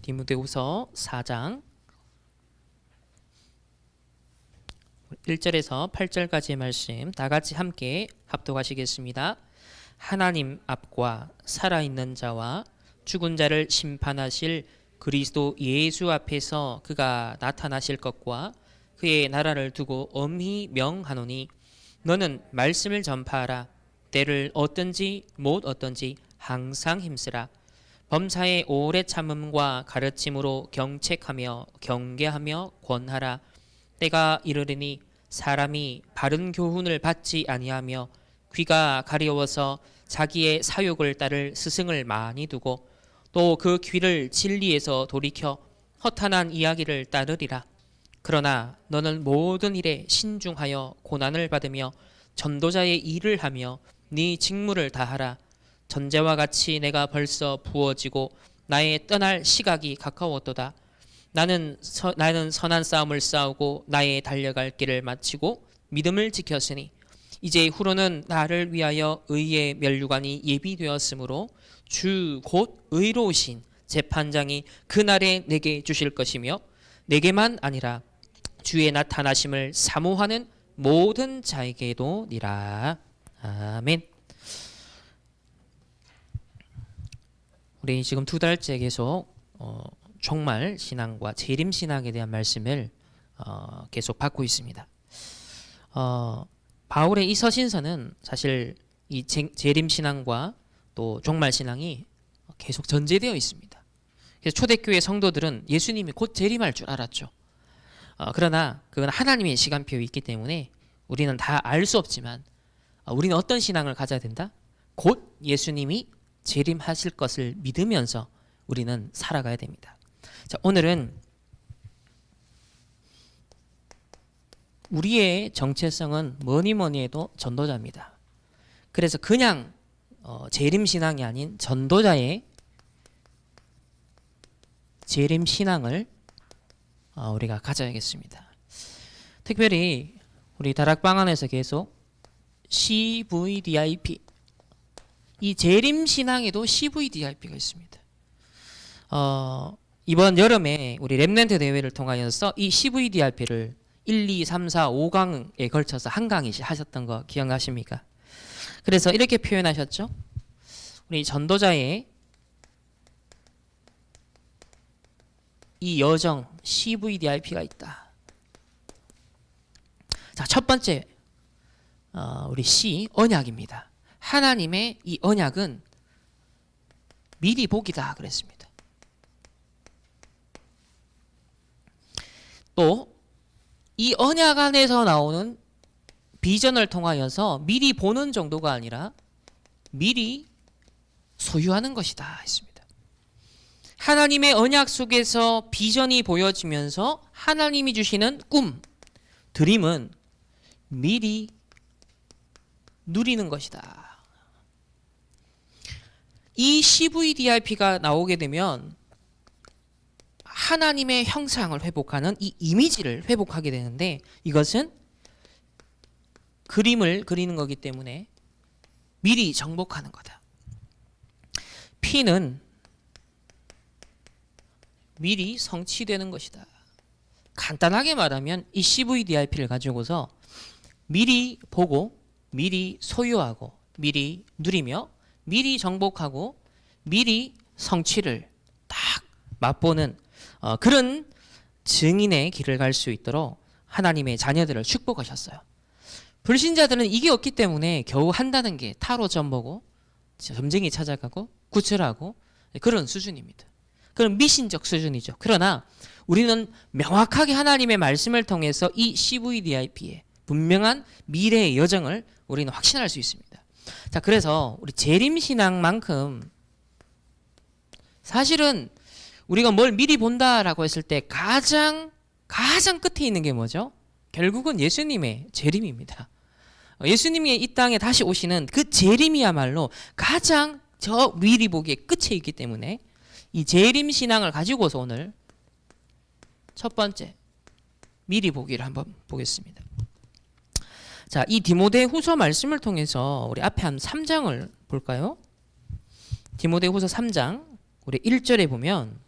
디모데후서 4장 1절에서 8절까지의 말씀 다 같이 함께 합독하시겠습니다. 하나님 앞과 살아있는 자와 죽은 자를 심판하실 그리스도 예수 앞에서 그가 나타나실 것과 그의 나라를 두고 엄히 명하노니 너는 말씀을 전파하라. 때를 얻든지 못 얻든지 항상 힘쓰라. 범사의 오래 참음과 가르침으로 경책하며 경계하며 권하라. 때가 이르리니 사람이 바른 교훈을 받지 아니하며 귀가 가려워서 자기의 사욕을 따를 스승을 많이 두고 또 그 귀를 진리에서 돌이켜 허탄한 이야기를 따르리라. 그러나 너는 모든 일에 신중하여 고난을 받으며 전도자의 일을 하며 네 직무를 다하라. 전제와 같이 내가 벌써 부어지고 나의 떠날 시각이 가까웠도다. 나는 선한 싸움을 싸우고 나의 달려갈 길을 마치고 믿음을 지켰으니 이제 후로는 나를 위하여 의의 면류관이 예비되었으므로 주 곧 의로우신 재판장이 그날에 내게 주실 것이며 내게만 아니라 주의 나타나심을 사모하는 모든 자에게도 니라. 아멘. 우리 지금 2달째 계속 종말 신앙과 재림 신앙에 대한 말씀을 계속 받고 있습니다. 바울의 이 서신서는 사실 이 재림 신앙과 또 종말 신앙이 계속 전제되어 있습니다. 그래서 초대교회 성도들은 예수님이 곧 재림할 줄 알았죠. 그러나 그건 하나님의 시간표에 있기 때문에 우리는 다 알 수 없지만 우리는 어떤 신앙을 가져야 된다? 곧 예수님이 재림하실 것을 믿으면서 우리는 살아가야 됩니다. 자, 오늘은 우리의 정체성은 뭐니 해도 전도자입니다. 그래서 그냥 재림신앙이 아닌 전도자의 재림신앙을 우리가 가져야겠습니다. 특별히 우리 다락방 안에서 계속 CVDIP, 이 재림신앙에도 CVDIP가 있습니다. 이번 여름에 우리 랩넌트 대회를 통하여서 이 CVDIP를 1, 2, 3, 4, 5강에 걸쳐서 한 강의씩 하셨던 거 기억나십니까? 그래서 이렇게 표현하셨죠. 우리 전도자의 이 여정 CVDIP가 있다. 자, 첫 번째 우리 C, 언약입니다. 하나님의 이 언약은 미리 복이다 그랬습니다. 또 이 언약 안에서 나오는 비전을 통하여서 미리 보는 정도가 아니라 미리 소유하는 것이다 했습니다. 하나님의 언약 속에서 비전이 보여지면서 하나님이 주시는 꿈, 드림은 미리 누리는 것이다. 이 CVDIP가 나오게 되면 하나님의 형상을 회복하는 이 이미지를 회복하게 되는데 이것은 그림을 그리는 거기 때문에 미리 정복하는 거다. P는 미리 성취되는 것이다. 간단하게 말하면 이 CVDIP를 가지고서 미리 보고 미리 소유하고 미리 누리며 미리 정복하고 미리 성취를 딱 맛보는 그런 증인의 길을 갈 수 있도록 하나님의 자녀들을 축복하셨어요. 불신자들은 이게 없기 때문에 겨우 한다는 게 타로 점 보고 점쟁이 찾아가고 구출하고 그런 수준입니다. 그런 미신적 수준이죠. 그러나 우리는 명확하게 하나님의 말씀을 통해서 이 CVDIP의 분명한 미래의 여정을 우리는 확신할 수 있습니다. 자, 그래서 우리 재림신앙만큼 사실은 우리가 뭘 미리 본다라고 했을 때 가장 끝에 있는 게 뭐죠? 결국은 예수님의 재림입니다. 예수님이 이 땅에 다시 오시는 그 재림이야말로 가장 저 미리 보기의 끝에 있기 때문에 이 재림 신앙을 가지고서 오늘 첫 번째 미리 보기를 한번 보겠습니다. 자, 이 디모데후서 말씀을 통해서 우리 앞에 한 3장을 볼까요? 디모데후서 3장 우리 1절에 보면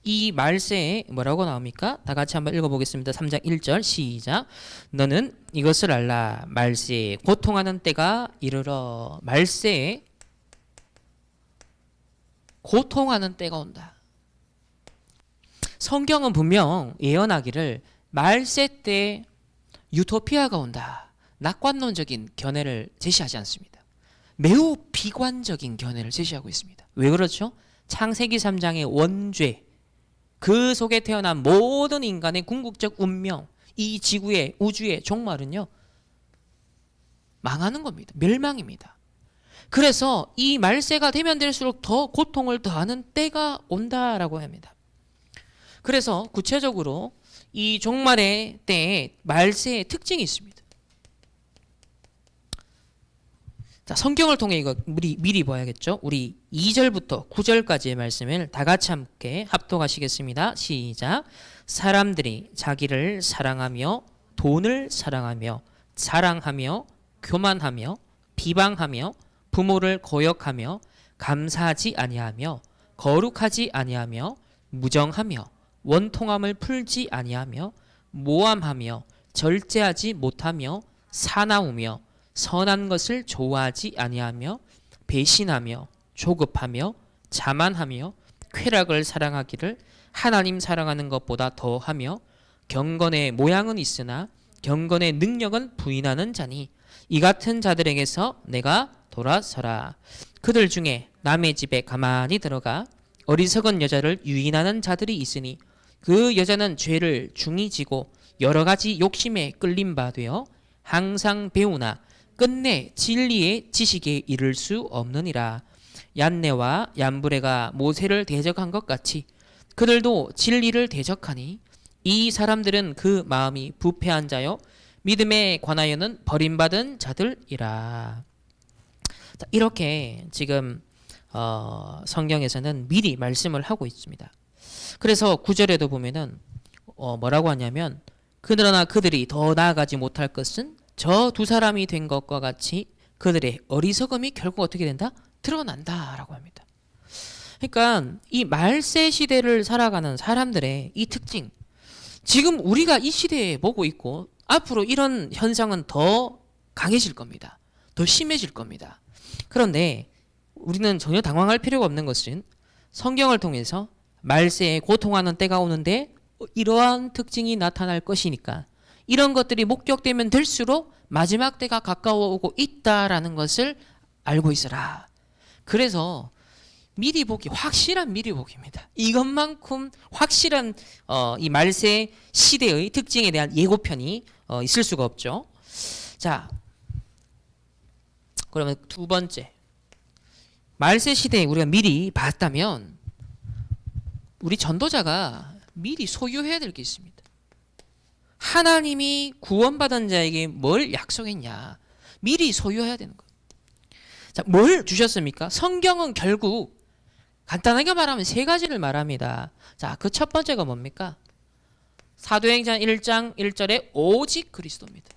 이 말세에 뭐라고 나옵니까? 다 같이 한번 읽어보겠습니다. 3장 1절 시작. 너는 이것을 알라. 말세에 고통하는 때가 이르러. 말세에 고통하는 때가 온다. 성경은 분명 예언하기를 말세 때 유토피아가 온다. 낙관론적인 견해를 제시하지 않습니다. 매우 비관적인 견해를 제시하고 있습니다. 왜 그렇죠? 창세기 3장의 원죄, 그 속에 태어난 모든 인간의 궁극적 운명, 이 지구의 우주의 종말은요 망하는 겁니다. 멸망입니다. 그래서 이 말세가 되면 될수록 더 고통을 더하는 때가 온다라고 합니다. 그래서 구체적으로 이 종말의 때에 말세의 특징이 있습니다. 자, 성경을 통해 이거 우리 미리 봐야겠죠. 우리 2절부터 9절까지의 말씀을 다 같이 함께 합독하시겠습니다. 시작. 사람들이 자기를 사랑하며 돈을 사랑하며 자랑하며 교만하며 비방하며 부모를 거역하며 감사하지 아니하며 거룩하지 아니하며 무정하며 원통함을 풀지 아니하며 모함하며 절제하지 못하며 사나우며 선한 것을 좋아하지 아니하며 배신하며 조급하며 자만하며 쾌락을 사랑하기를 하나님 사랑하는 것보다 더하며 경건의 모양은 있으나 경건의 능력은 부인하는 자니 이 같은 자들에게서 내가 돌아서라. 그들 중에 남의 집에 가만히 들어가 어리석은 여자를 유인하는 자들이 있으니 그 여자는 죄를 중히 지고 여러 가지 욕심에 끌린 바 되어 항상 배우나 끝내 진리의 지식에 이를 수 없느니라. 얀네와 얀브레가 모세를 대적한 것 같이 그들도 진리를 대적하니 이 사람들은 그 마음이 부패한 자요 믿음에 관하여는 버림받은 자들이라. 자, 이렇게 지금 성경에서는 미리 말씀을 하고 있습니다. 그래서 9절에도 보면은 뭐라고 하냐면 그러나 그들이 더 나아가지 못할 것은 저 두 사람이 된 것과 같이 그들의 어리석음이 결국 어떻게 된다? 드러난다라고 합니다. 그러니까 이 말세 시대를 살아가는 사람들의 이 특징, 지금 우리가 이 시대에 보고 있고 앞으로 이런 현상은 더 강해질 겁니다. 더 심해질 겁니다. 그런데 우리는 전혀 당황할 필요가 없는 것은 성경을 통해서 말세에 고통하는 때가 오는데 이러한 특징이 나타날 것이니까 이런 것들이 목격되면 될수록 마지막 때가 가까워오고 있다라는 것을 알고 있어라. 그래서 미리 보기, 확실한 미리 보기입니다. 이것만큼 확실한 이 말세 시대의 특징에 대한 예고편이 있을 수가 없죠. 자, 그러면 두 번째, 말세 시대에 우리가 미리 봤다면 우리 전도자가 미리 소유해야 될 게 있습니다. 하나님이 구원받은 자에게 뭘 약속했냐, 미리 소유해야 되는 거예요. 자, 뭘 주셨습니까? 성경은 결국 간단하게 말하면 세 가지를 말합니다. 자, 그 첫 번째가 뭡니까? 사도행전 1장 1절에 오직 그리스도입니다.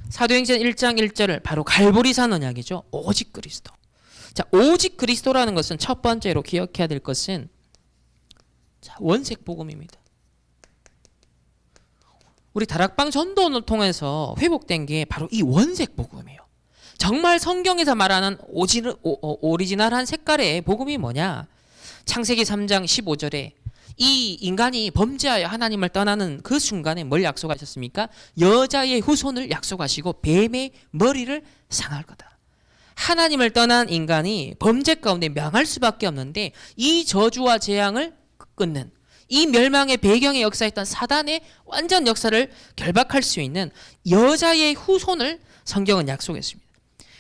사도행전 1장 1절을 바로 갈보리산 언약이죠. 오직 그리스도. 자, 오직 그리스도라는 것은 첫 번째로 기억해야 될 것은 자, 원색 복음입니다. 우리 다락방 전도를 통해서 회복된 게 바로 이 원색 복음이에요. 정말 성경에서 말하는 오리지널한 색깔의 복음이 뭐냐? 창세기 3장 15절에 이 인간이 범죄하여 하나님을 떠나는 그 순간에 뭘 약속하셨습니까? 여자의 후손을 약속하시고 뱀의 머리를 상할 거다. 하나님을 떠난 인간이 범죄 가운데 명할 수밖에 없는데 이 저주와 재앙을 끊는 이 멸망의 배경에 역사했던 사단의 완전 역사를 결박할 수 있는 여자의 후손을 성경은 약속했습니다.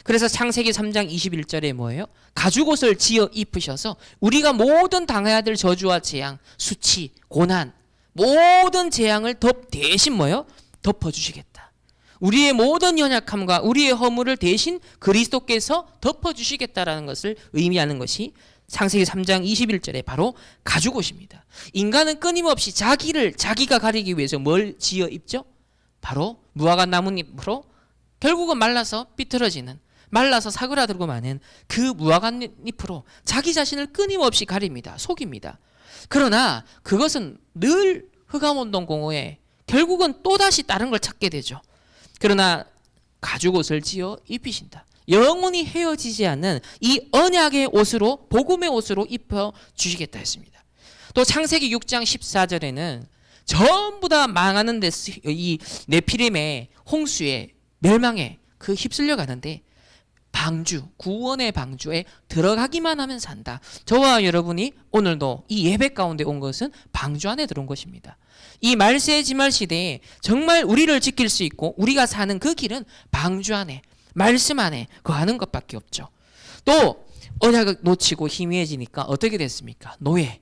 그래서 창세기 3장 21절에 뭐예요? 가죽옷을 지어 입으셔서 우리가 모든 당해야 될 저주와 재앙, 수치, 고난, 모든 재앙을 대신 뭐예요? 덮어주시겠다. 우리의 모든 연약함과 우리의 허물을 대신 그리스도께서 덮어주시겠다라는 것을 의미하는 것이 창세기 3장 21절에 바로 가죽옷입니다. 인간은 끊임없이 자기가 가리기 위해서 뭘 지어 입죠? 바로 무화과 나뭇잎으로 결국은 말라서 삐뚤어지는 말라서 사그라들고 마는 그 무화과 잎으로 자기 자신을 끊임없이 가립니다. 속입니다. 그러나 그것은 늘 흑암운동공허에 결국은 또다시 다른 걸 찾게 되죠. 그러나 가죽옷을 지어 입히신다. 영원히 헤어지지 않는 이 언약의 옷으로, 복음의 옷으로 입혀 주시겠다 했습니다. 또 창세기 6장 14절에는 전부 다 망하는 데 이 네피림의 홍수에 멸망에 그 휩쓸려 가는데 방주, 구원의 방주에 들어가기만 하면 산다. 저와 여러분이 오늘도 이 예배 가운데 온 것은 방주 안에 들어온 것입니다. 이 말세 지말 시대에 정말 우리를 지킬 수 있고 우리가 사는 그 길은 방주 안에, 말씀 안에 거하는 것밖에 없죠. 또 언약을 놓치고 희미해지니까 어떻게 됐습니까? 노예,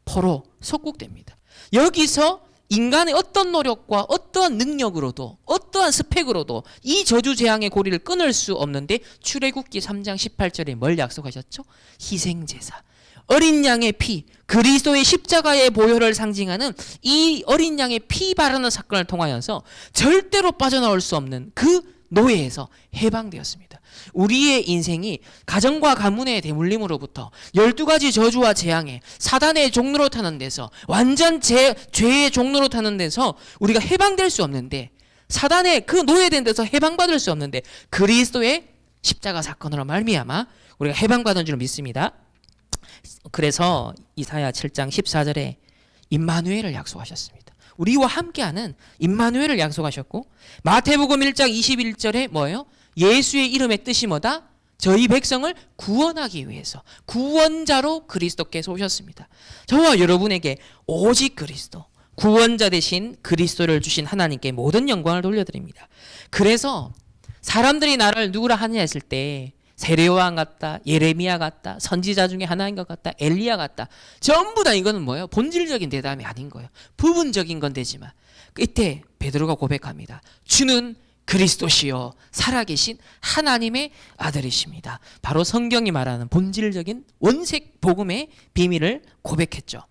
포로, 속국됩니다. 여기서 인간의 어떤 노력과 어떠한 능력으로도 어떠한 스펙으로도 이 저주 재앙의 고리를 끊을 수 없는데 출애굽기 3장 18절에 뭘 약속하셨죠? 희생제사, 어린 양의 피, 그리스도의 십자가의 보혈을 상징하는 이 어린 양의 피 바르는 사건을 통하여서 절대로 빠져나올 수 없는 그 노예에서 해방되었습니다. 우리의 인생이 가정과 가문의 대물림으로부터 12가지 저주와 재앙에 사단의 종로로 타는 데서 완전 죄의 종로로 타는 데서 우리가 해방될 수 없는데, 사단의 그 노예된 데서 해방받을 수 없는데 그리스도의 십자가 사건으로 말미암아 우리가 해방받은 줄 믿습니다. 그래서 이사야 7장 14절에 임마누엘을 약속하셨습니다. 우리와 함께하는 임마누엘을 약속하셨고, 마태복음 1장 21절에 뭐예요? 예수의 이름의 뜻이 뭐다? 저희 백성을 구원하기 위해서 구원자로 그리스도께서 오셨습니다. 저와 여러분에게 오직 그리스도, 구원자 되신 그리스도를 주신 하나님께 모든 영광을 돌려드립니다. 그래서 사람들이 나를 누구라 하느냐 했을 때 세례요한 같다, 예레미야 같다, 선지자 중에 하나인 것 같다, 엘리야 같다, 전부 다 이거는 뭐예요? 본질적인 대담이 아닌 거예요. 부분적인 건 되지만 이때 베드로가 고백합니다. 주는 그리스도시요 살아계신 하나님의 아들이십니다. 바로 성경이 말하는 본질적인 원색 복음의 비밀을 고백했죠.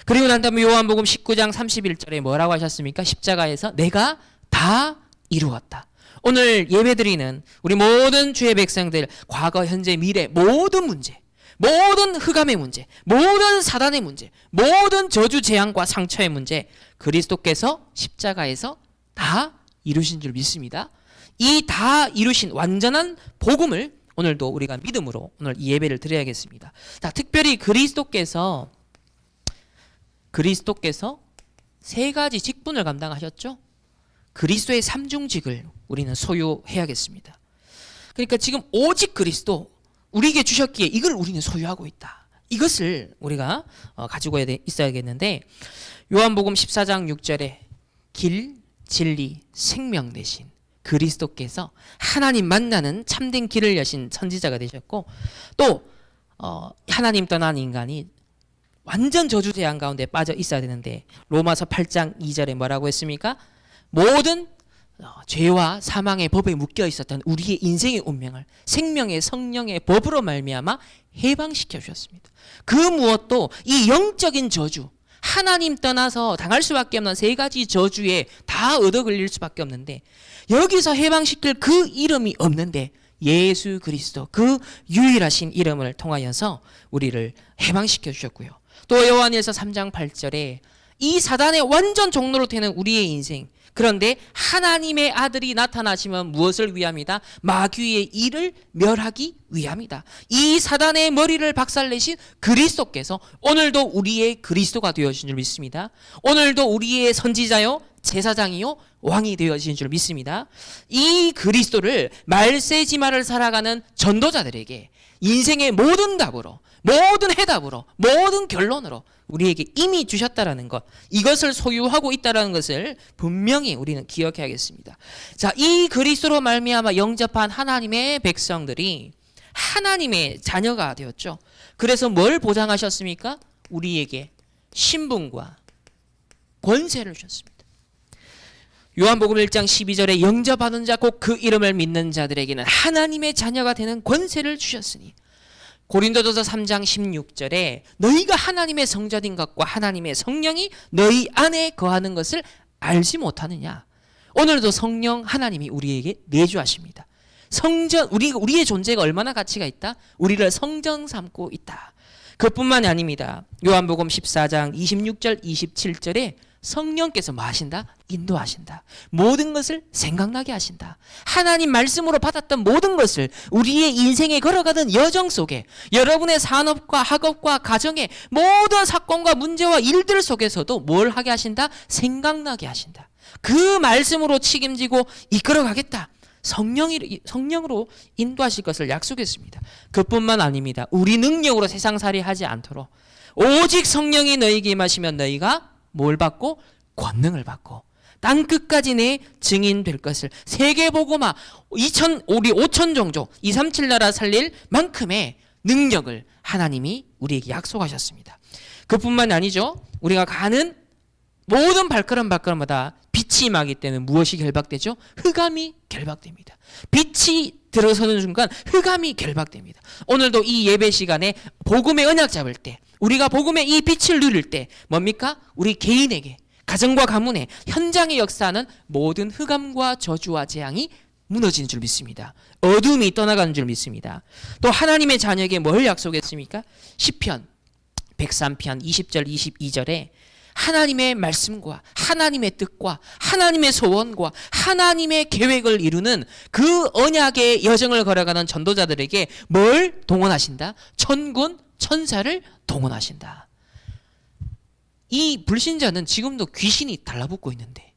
그리고 난 다음에 요한복음 19장 31절에 뭐라고 하셨습니까? 십자가에서 내가 다 이루었다. 오늘 예배드리는 우리 모든 주의 백성들, 과거, 현재, 미래 모든 문제, 모든 흑암의 문제, 모든 사단의 문제, 모든 저주 재앙과 상처의 문제, 그리스도께서 십자가에서 다 이루신 줄 믿습니다. 이 다 이루신 완전한 복음을 오늘도 우리가 믿음으로 오늘 이 예배를 드려야겠습니다. 자, 특별히 그리스도께서 세 가지 직분을 감당하셨죠. 그리스도의 삼중직을 우리는 소유해야겠습니다. 그러니까 지금 오직 그리스도 우리에게 주셨기에 이걸 우리는 소유하고 있다. 이것을 우리가 가지고 있어야겠는데, 요한복음 14장 6절에 길, 진리, 생명 되신 그리스도께서 하나님 만나는 참된 길을 여신 선지자가 되셨고, 또 하나님 떠난 인간이 완전 저주 재앙 가운데 빠져 있어야 되는데 로마서 8장 2절에 뭐라고 했습니까? 모든 죄와 사망의 법에 묶여 있었던 우리의 인생의 운명을 생명의 성령의 법으로 말미암아 해방시켜 주셨습니다. 그 무엇도 이 영적인 저주, 하나님 떠나서 당할 수밖에 없는 세 가지 저주에 다 얻어 걸릴 수밖에 없는데, 여기서 해방시킬 그 이름이 없는데 예수 그리스도, 그 유일하신 이름을 통하여서 우리를 해방시켜 주셨고요. 또 요한일서 3장 8절에 이 사단의 완전 종로로 되는 우리의 인생, 그런데 하나님의 아들이 나타나시면 무엇을 위함이다? 마귀의 일을 멸하기 위함이다. 이 사단의 머리를 박살내신 그리스도께서 오늘도 우리의 그리스도가 되어주신 줄 믿습니다. 오늘도 우리의 선지자요, 제사장이요, 왕이 되어주신 줄 믿습니다. 이 그리스도를 말세지마를 살아가는 전도자들에게 인생의 모든 답으로, 모든 해답으로, 모든 결론으로 우리에게 이미 주셨다라는 것, 이것을 소유하고 있다라는 것을 분명히 우리는 기억해야겠습니다. 자, 이 그리스도로 말미암아 영접한 하나님의 백성들이 하나님의 자녀가 되었죠. 그래서 뭘 보장하셨습니까? 우리에게 신분과 권세를 주셨습니다. 요한복음 1장 12절에 영접하는 자 곧 그 이름을 믿는 자들에게는 하나님의 자녀가 되는 권세를 주셨으니, 고린도전서 3장 16절에 너희가 하나님의 성전인 것과 하나님의 성령이 너희 안에 거하는 것을 알지 못하느냐. 오늘도 성령 하나님이 우리에게 내주하십니다. 우리의 존재가 얼마나 가치가 있다? 우리를 성전 삼고 있다. 그뿐만이 아닙니다. 요한복음 14장 26절 27절에 성령께서 뭐 하신다? 인도하신다. 모든 것을 생각나게 하신다. 하나님 말씀으로 받았던 모든 것을 우리의 인생에 걸어가던 여정 속에, 여러분의 산업과 학업과 가정의 모든 사건과 문제와 일들 속에서도 뭘 하게 하신다? 생각나게 하신다. 그 말씀으로 책임지고 이끌어가겠다. 성령으로 인도하실 것을 약속했습니다. 그뿐만 아닙니다. 우리 능력으로 세상살이 하지 않도록 오직 성령이 너희에게 임하시면 너희가 뭘 받고? 권능을 받고 땅 끝까지 내 증인 될 것을, 세계복음화 우리 5천 종족 237 나라 살릴 만큼의 능력을 하나님이 우리에게 약속하셨습니다. 그뿐만 아니죠. 우리가 가는 모든 발걸음마다 빛이 임하기 때문에 무엇이 결박되죠? 흑암이 결박됩니다. 빛이 들어서는 순간 흑암이 결박됩니다. 오늘도 이 예배 시간에 복음의 언약 잡을 때, 우리가 복음의 이 빛을 누릴 때 뭡니까? 우리 개인에게, 가정과 가문에, 현장에 역사하는 모든 흑암과 저주와 재앙이 무너지는 줄 믿습니다. 어둠이 떠나가는 줄 믿습니다. 또 하나님의 자녀에게 뭘 약속했습니까? 시편 103편 20절 22절에 하나님의 말씀과 하나님의 뜻과 하나님의 소원과 하나님의 계획을 이루는 그 언약의 여정을 걸어가는 전도자들에게 뭘 동원하신다? 천군 천사를 동원하신다. 이 불신자는 지금도 귀신이 달라붙고 있는데,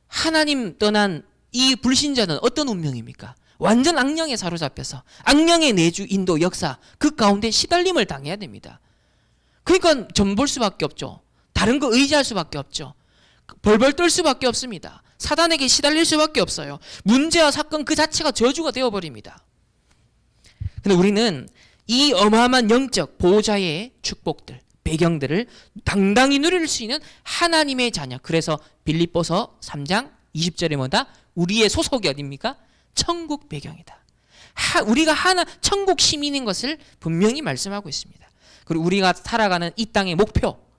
하나님 떠난 이 불신자는 어떤 운명입니까? 완전 악령에 사로잡혀서 악령의 내주 인도 역사 그 가운데 시달림을 당해야 됩니다. 그러니까 점 볼 수밖에 없죠. 다른 거 의지할 수밖에 없죠. 벌벌 떨 수밖에 없습니다. 사단에게 시달릴 수밖에 없어요. 문제와 사건 그 자체가 저주가 되어버립니다. 근데 우리는 이 어마어마한 영적 보호자의 축복들, 배경들을 당당히 누릴 수 있는 하나님의 자녀. 그래서 빌립보서 3장 20절에 뭐다? 우리의 소속이 어딥니까? 천국 배경이다. 우리가 천국 시민인 것을 분명히 말씀하고 있습니다. 그리고 우리가 살아가는 이 땅의 목적,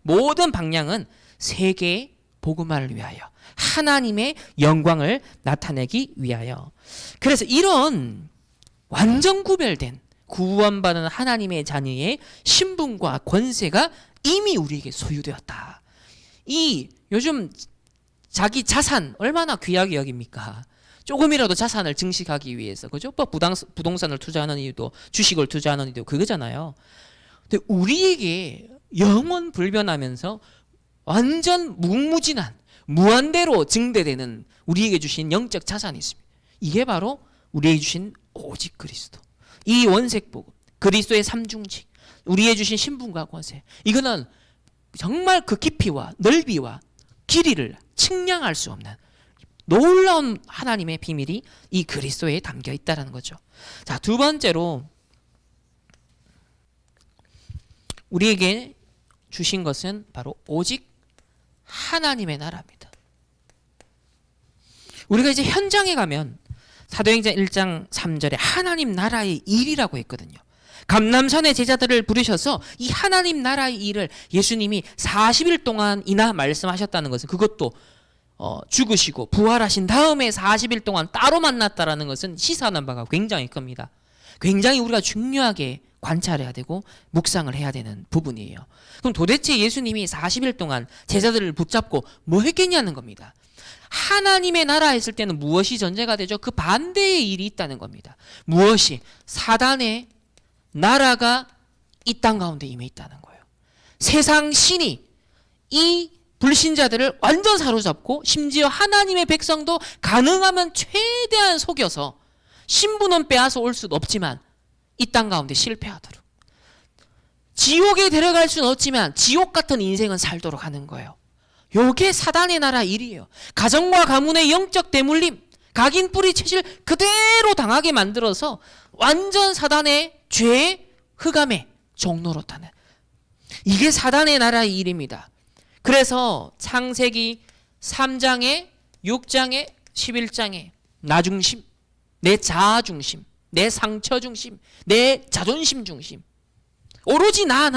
모든 방향은 세계 복음화를 위하여, 하나님의 영광을 나타내기 위하여. 그래서 이런 완전 구별된 구원받은 하나님의 자녀의 신분과 권세가 이미 우리에게 소유되었다. 요즘 자기 자산 얼마나 귀하게 여깁니까? 조금이라도 자산을 증식하기 위해서, 그죠? 부동산을 투자하는 이유도, 주식을 투자하는 이유도 그거잖아요. 근데 우리에게 영원 불변하면서 완전 무궁무진한 무한대로 증대되는 우리에게 주신 영적 자산이 있습니다. 이게 바로 우리에게 주신 오직 그리스도, 이 원색복음, 그리스도의 삼중직, 우리에게 주신 신분과 권세, 이거는 정말 그 깊이와 넓이와 길이를 측량할 수 없는 놀라운 하나님의 비밀이 이 그리스도에 담겨 있다는 거죠. 자, 두 번째로 우리에게 주신 것은 바로 오직 하나님의 나라입니다. 우리가 이제 현장에 가면 사도행전 1장 3절에 하나님 나라의 일이라고 했거든요. 감람산의 제자들을 부르셔서 이 하나님 나라의 일을 예수님이 40일 동안이나 말씀하셨다는 것은, 그것도 죽으시고 부활하신 다음에 40일 동안 따로 만났다라는 것은 시사하는 바가 굉장히 큽니다. 굉장히 우리가 중요하게 관찰해야 되고 묵상을 해야 되는 부분이에요. 그럼 도대체 예수님이 40일 동안 제자들을 붙잡고 뭐 했겠냐는 겁니다. 하나님의 나라 했을 때는 무엇이 전제가 되죠? 그 반대의 일이 있다는 겁니다. 무엇이? 사단의 나라가 이 땅 가운데 임해 있다는 거예요. 세상 신이 이 불신자들을 완전 사로잡고, 심지어 하나님의 백성도 가능하면 최대한 속여서 신분은 빼앗아 올 수도 없지만 이 땅 가운데 실패하도록, 지옥에 데려갈 수는 없지만 지옥 같은 인생은 살도록 하는 거예요. 요게 사단의 나라 일이에요. 가정과 가문의 영적 대물림, 각인 뿌리 채실 그대로 당하게 만들어서 완전 사단의 죄, 흑암의 종노릇하는, 이게 사단의 나라의 일입니다. 그래서 창세기 3장에 6장에 11장에 나 중심, 내 자아 중심, 내 상처 중심, 내 자존심 중심, 오로지 나.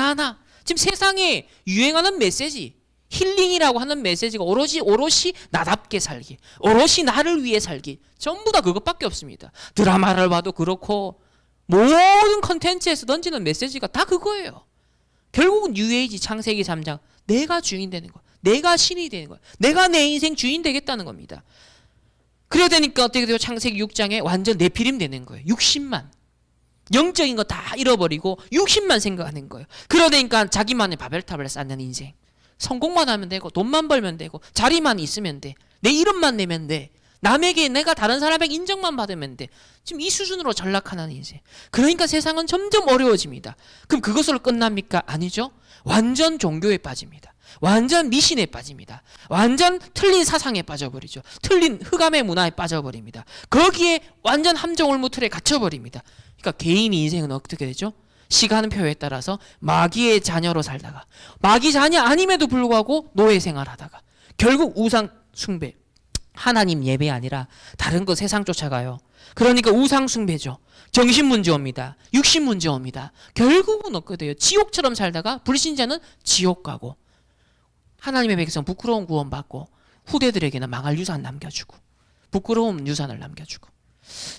지금 세상에 유행하는 메시지, 힐링이라고 하는 메시지가 오롯이 나답게 살기, 오롯이 나를 위해 살기, 전부 다 그것밖에 없습니다. 드라마를 봐도 그렇고 모든 컨텐츠에서 던지는 메시지가 다 그거예요. 결국은 뉴에이지 창세기 3장, 내가 주인 되는 거야. 내가 신이 되는 거야. 내가 내 인생 주인 되겠다는 겁니다. 그래야 되니까 어떻게 돼요? 창세기 6장에 완전 내피림 되는 거예요. 60만. 영적인 거 다 잃어버리고 60만 생각하는 거예요. 그러니까 자기만의 바벨탑을 쌓는 인생. 성공만 하면 되고 돈만 벌면 되고 자리만 있으면 돼. 내 이름만 내면 돼. 남에게 내가 다른 사람에게 인정만 받으면 돼. 지금 이 수준으로 전락하는 인생. 그러니까 세상은 점점 어려워집니다. 그럼 그것으로 끝납니까? 아니죠. 완전 종교에 빠집니다. 완전 미신에 빠집니다. 완전 틀린 사상에 빠져버리죠. 틀린 흑암의 문화에 빠져버립니다. 거기에 완전 함정올무틀에 갇혀버립니다. 그러니까 개인 인생은 어떻게 되죠? 시간표에 따라서 마귀의 자녀로 살다가 마귀 자녀 아님에도 불구하고 노예 생활하다가 결국 우상 숭배, 하나님 예배 아니라 다른 거 세상 쫓아가요. 그러니까 우상 숭배죠. 정신 문제 옵니다. 육신 문제 옵니다. 결국은 어떻게 돼요? 지옥처럼 살다가 불신자는 지옥 가고 하나님의 백성 부끄러운 구원받고 후대들에게는 망할 유산 남겨주고 부끄러운 유산을 남겨주고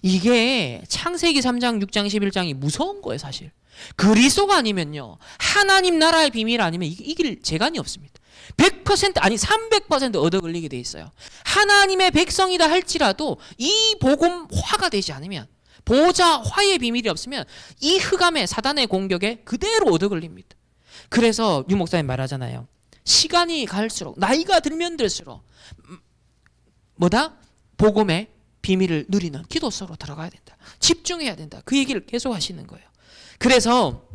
이게 창세기 3장 6장 11장이 무서운 거예요. 사실 그리스도가 아니면요 하나님 나라의 비밀 아니면 이길 재간이 없습니다. 100% 아니 300% 얻어 걸리게 돼 있어요. 하나님의 백성이다 할지라도 이 복음 화가 되지 않으면 보호자 화의 비밀이 없으면 이 흑암의 사단의 공격에 그대로 얻어 걸립니다. 그래서 유 목사님 말하잖아요. 시간이 갈수록 나이가 들면 들수록 뭐다? 복음의 비밀을 누리는 기도 속으로 들어가야 된다. 집중해야 된다. 그 얘기를 계속 하시는 거예요. 그래서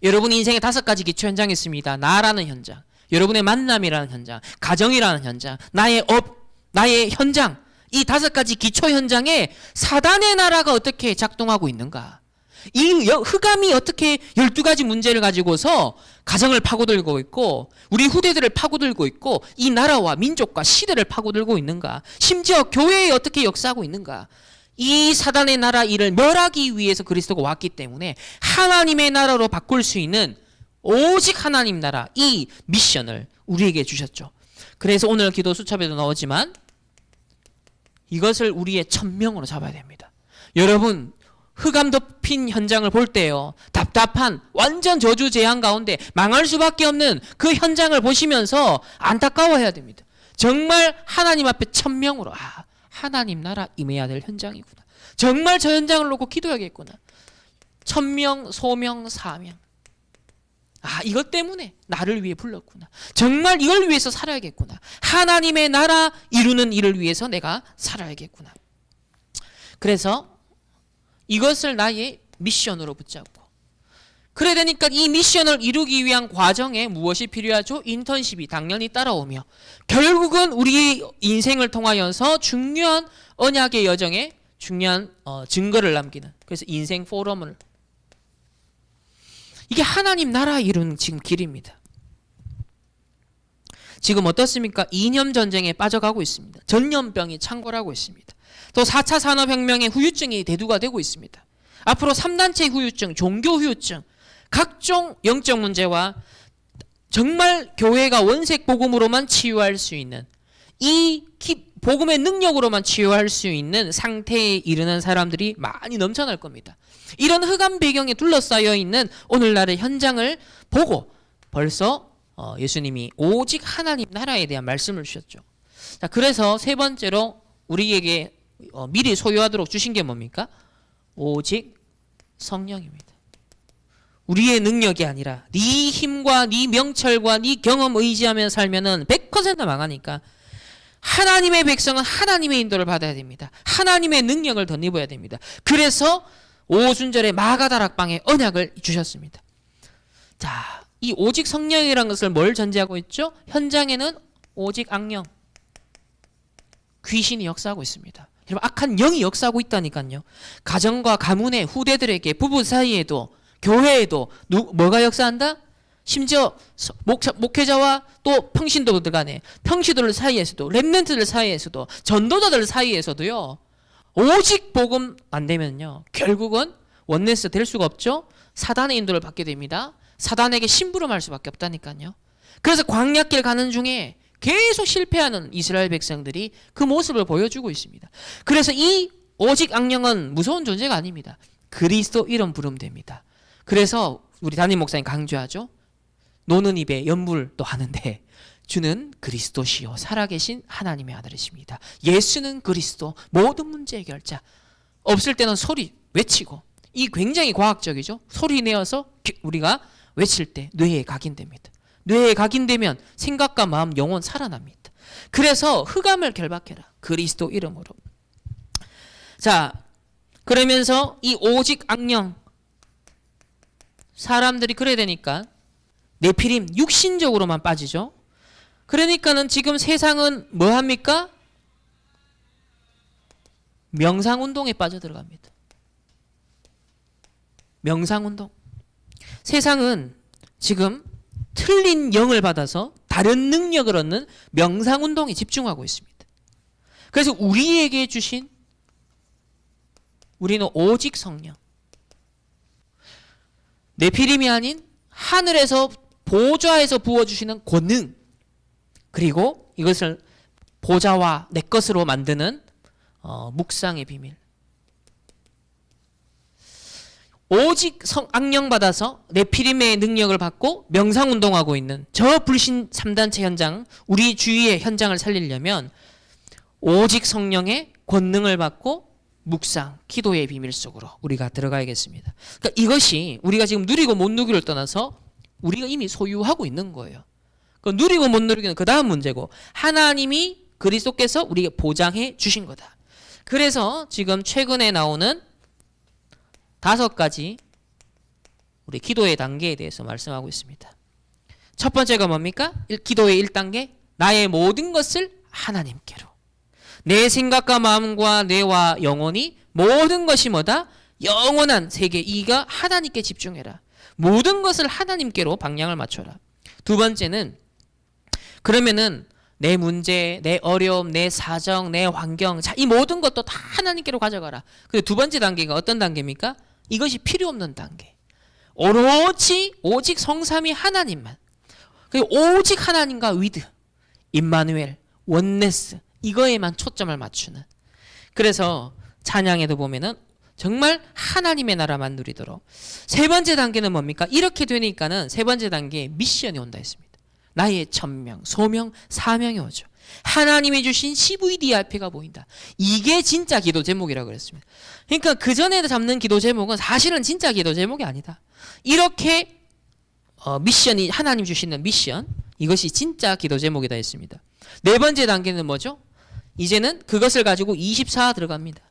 여러분 인생에 5가지 기초 현장이 있습니다. 나라는 현장, 여러분의 만남이라는 현장, 가정이라는 현장, 나의 업, 나의 현장, 이 5가지 기초 현장에 사단의 나라가 어떻게 작동하고 있는가, 이 흑암이 어떻게 12가지 문제를 가지고서 가정을 파고들고 있고 우리 후대들을 파고들고 있고 이 나라와 민족과 시대를 파고들고 있는가, 심지어 교회에 어떻게 역사하고 있는가, 이 사단의 나라 일을 멸하기 위해서 그리스도가 왔기 때문에 하나님의 나라로 바꿀 수 있는 오직 하나님 나라 이 미션을 우리에게 주셨죠. 그래서 오늘 기도 수첩에도 나오지만 이것을 우리의 천명으로 잡아야 됩니다. 여러분 흑암 덮인 현장을 볼 때요 답답한 완전 저주재앙 가운데 망할 수밖에 없는 그 현장을 보시면서 안타까워해야 됩니다. 정말 하나님 앞에 천명으로 하나님 나라 임해야 될 현장이구나. 정말 저 현장을 놓고 기도해야겠구나. 천명, 소명, 사명. 이것 때문에 나를 위해 불렀구나. 정말 이걸 위해서 살아야겠구나. 하나님의 나라 이루는 일을 위해서 내가 살아야겠구나. 그래서 이것을 나의 미션으로 붙잡고 그래야 되니까 이 미션을 이루기 위한 과정에 무엇이 필요하죠? 인턴십이 당연히 따라오며 결국은 우리의 인생을 통하여서 중요한 언약의 여정에 중요한 증거를 남기는, 그래서 인생 포럼을, 이게 하나님 나라 이루는 지금 길입니다. 지금 어떻습니까? 이념 전쟁에 빠져가고 있습니다. 전염병이 창궐하고 있습니다. 또 4차 산업혁명의 후유증이 대두가 되고 있습니다. 앞으로 3단체 후유증, 종교 후유증, 각종 영적 문제와 정말 교회가 원색 복음으로만 치유할 수 있는 이 복음의 능력으로만 치유할 수 있는 상태에 이르는 사람들이 많이 넘쳐날 겁니다. 이런 흑암 배경에 둘러싸여 있는 오늘날의 현장을 보고 벌써 예수님이 오직 하나님 나라에 대한 말씀을 주셨죠. 자, 그래서 세 번째로 우리에게 미리 소유하도록 주신 게 뭡니까? 오직 성령입니다. 우리의 능력이 아니라 네 힘과 네 명철과 네 경험 의지하며 살면은 100% 망하니까 하나님의 백성은 하나님의 인도를 받아야 됩니다. 하나님의 능력을 덧입어야 됩니다. 그래서 오순절에 마가다락방에 언약을 주셨습니다. 자, 이 오직 성령이라는 것을 뭘 전제하고 있죠? 현장에는 오직 악령, 귀신이 역사하고 있습니다. 여러분 악한 영이 역사하고 있다니까요. 가정과 가문의 후대들에게, 부부 사이에도, 교회에도 뭐가 역사한다? 심지어 목회자와 또 평신도들 간에, 평신도들 사이에서도, 렘넌트들 사이에서도, 전도자들 사이에서도요. 오직 복음 안 되면요 결국은 원네스 될 수가 없죠. 사단의 인도를 받게 됩니다. 사단에게 심부름할 수밖에 없다니까요. 그래서 광야길 가는 중에 계속 실패하는 이스라엘 백성들이 그 모습을 보여주고 있습니다. 그래서 이 오직 악령은 무서운 존재가 아닙니다. 그리스도 이름 부르면 됩니다. 그래서 우리 담임 목사님 강조하죠. 노는 입에 연불도 하는데 주는 그리스도시요 살아계신 하나님의 아들이십니다. 예수는 그리스도 모든 문제 해결자. 없을 때는 소리 외치고, 이 굉장히 과학적이죠. 소리 내어서 우리가 외칠 때 뇌에 각인됩니다. 뇌에 각인되면 생각과 마음, 영혼 살아납니다. 그래서 흑암을 결박해라. 그리스도 이름으로. 자, 그러면서 이 오직 악령, 사람들이 그래야 되니까 네피림 육신적으로만 빠지죠. 그러니까는 지금 세상은 뭐 합니까? 명상운동에 빠져들어갑니다. 명상운동. 세상은 지금 틀린 영을 받아서 다른 능력을 얻는 명상운동에 집중하고 있습니다. 그래서 우리에게 주신, 우리는 오직 성령, 네피림이 아닌 하늘에서 보좌에서 부어주시는 권능, 그리고 이것을 보좌와 내 것으로 만드는 묵상의 비밀. 오직 악령 받아서 네피림의 능력을 받고 명상운동하고 있는 저 불신 3단체 현장, 우리 주위의 현장을 살리려면 오직 성령의 권능을 받고 묵상, 기도의 비밀 속으로 우리가 들어가야겠습니다. 그러니까 이것이 우리가 지금 누리고 못 누리를 떠나서 우리가 이미 소유하고 있는 거예요. 그 누리고 못 누리기는 그 다음 문제고, 하나님이 그리스도께서 우리에게 보장해 주신 거다. 그래서 지금 최근에 나오는 5가지 우리 기도의 단계에 대해서 말씀하고 있습니다. 첫 번째가 뭡니까? 기도의 1단계, 나의 모든 것을 하나님께로. 내 생각과 마음과 뇌와 영혼이 모든 것이 뭐다? 영원한 세계, 이가 하나님께 집중해라. 모든 것을 하나님께로 방향을 맞춰라. 두 번째는, 그러면은 내 문제, 내 어려움, 내 사정, 내 환경, 자, 이 모든 것도 다 하나님께로 가져가라. 그리고 두 번째 단계가 어떤 단계입니까? 이것이 필요 없는 단계. 오로지 오직 성삼위 하나님만. 그리고 오직 하나님과 위드, 임마누엘, 원네스, 이거에만 초점을 맞추는. 그래서 찬양에도 보면은 정말 하나님의 나라만 누리도록. 세 번째 단계는 뭡니까? 이렇게 되니까는 세 번째 단계에 미션이 온다 했습니다. 나의 천명, 소명, 사명이 오죠. 하나님이 주신 CVDIP가 보인다. 이게 진짜 기도 제목이라고 그랬습니다. 그러니까 그 전에 잡는 기도 제목은 사실은 진짜 기도 제목이 아니다. 이렇게 미션이, 하나님 주시는 미션, 이것이 진짜 기도 제목이다 했습니다. 네 번째 단계는 뭐죠? 이제는 그것을 가지고 24 들어갑니다.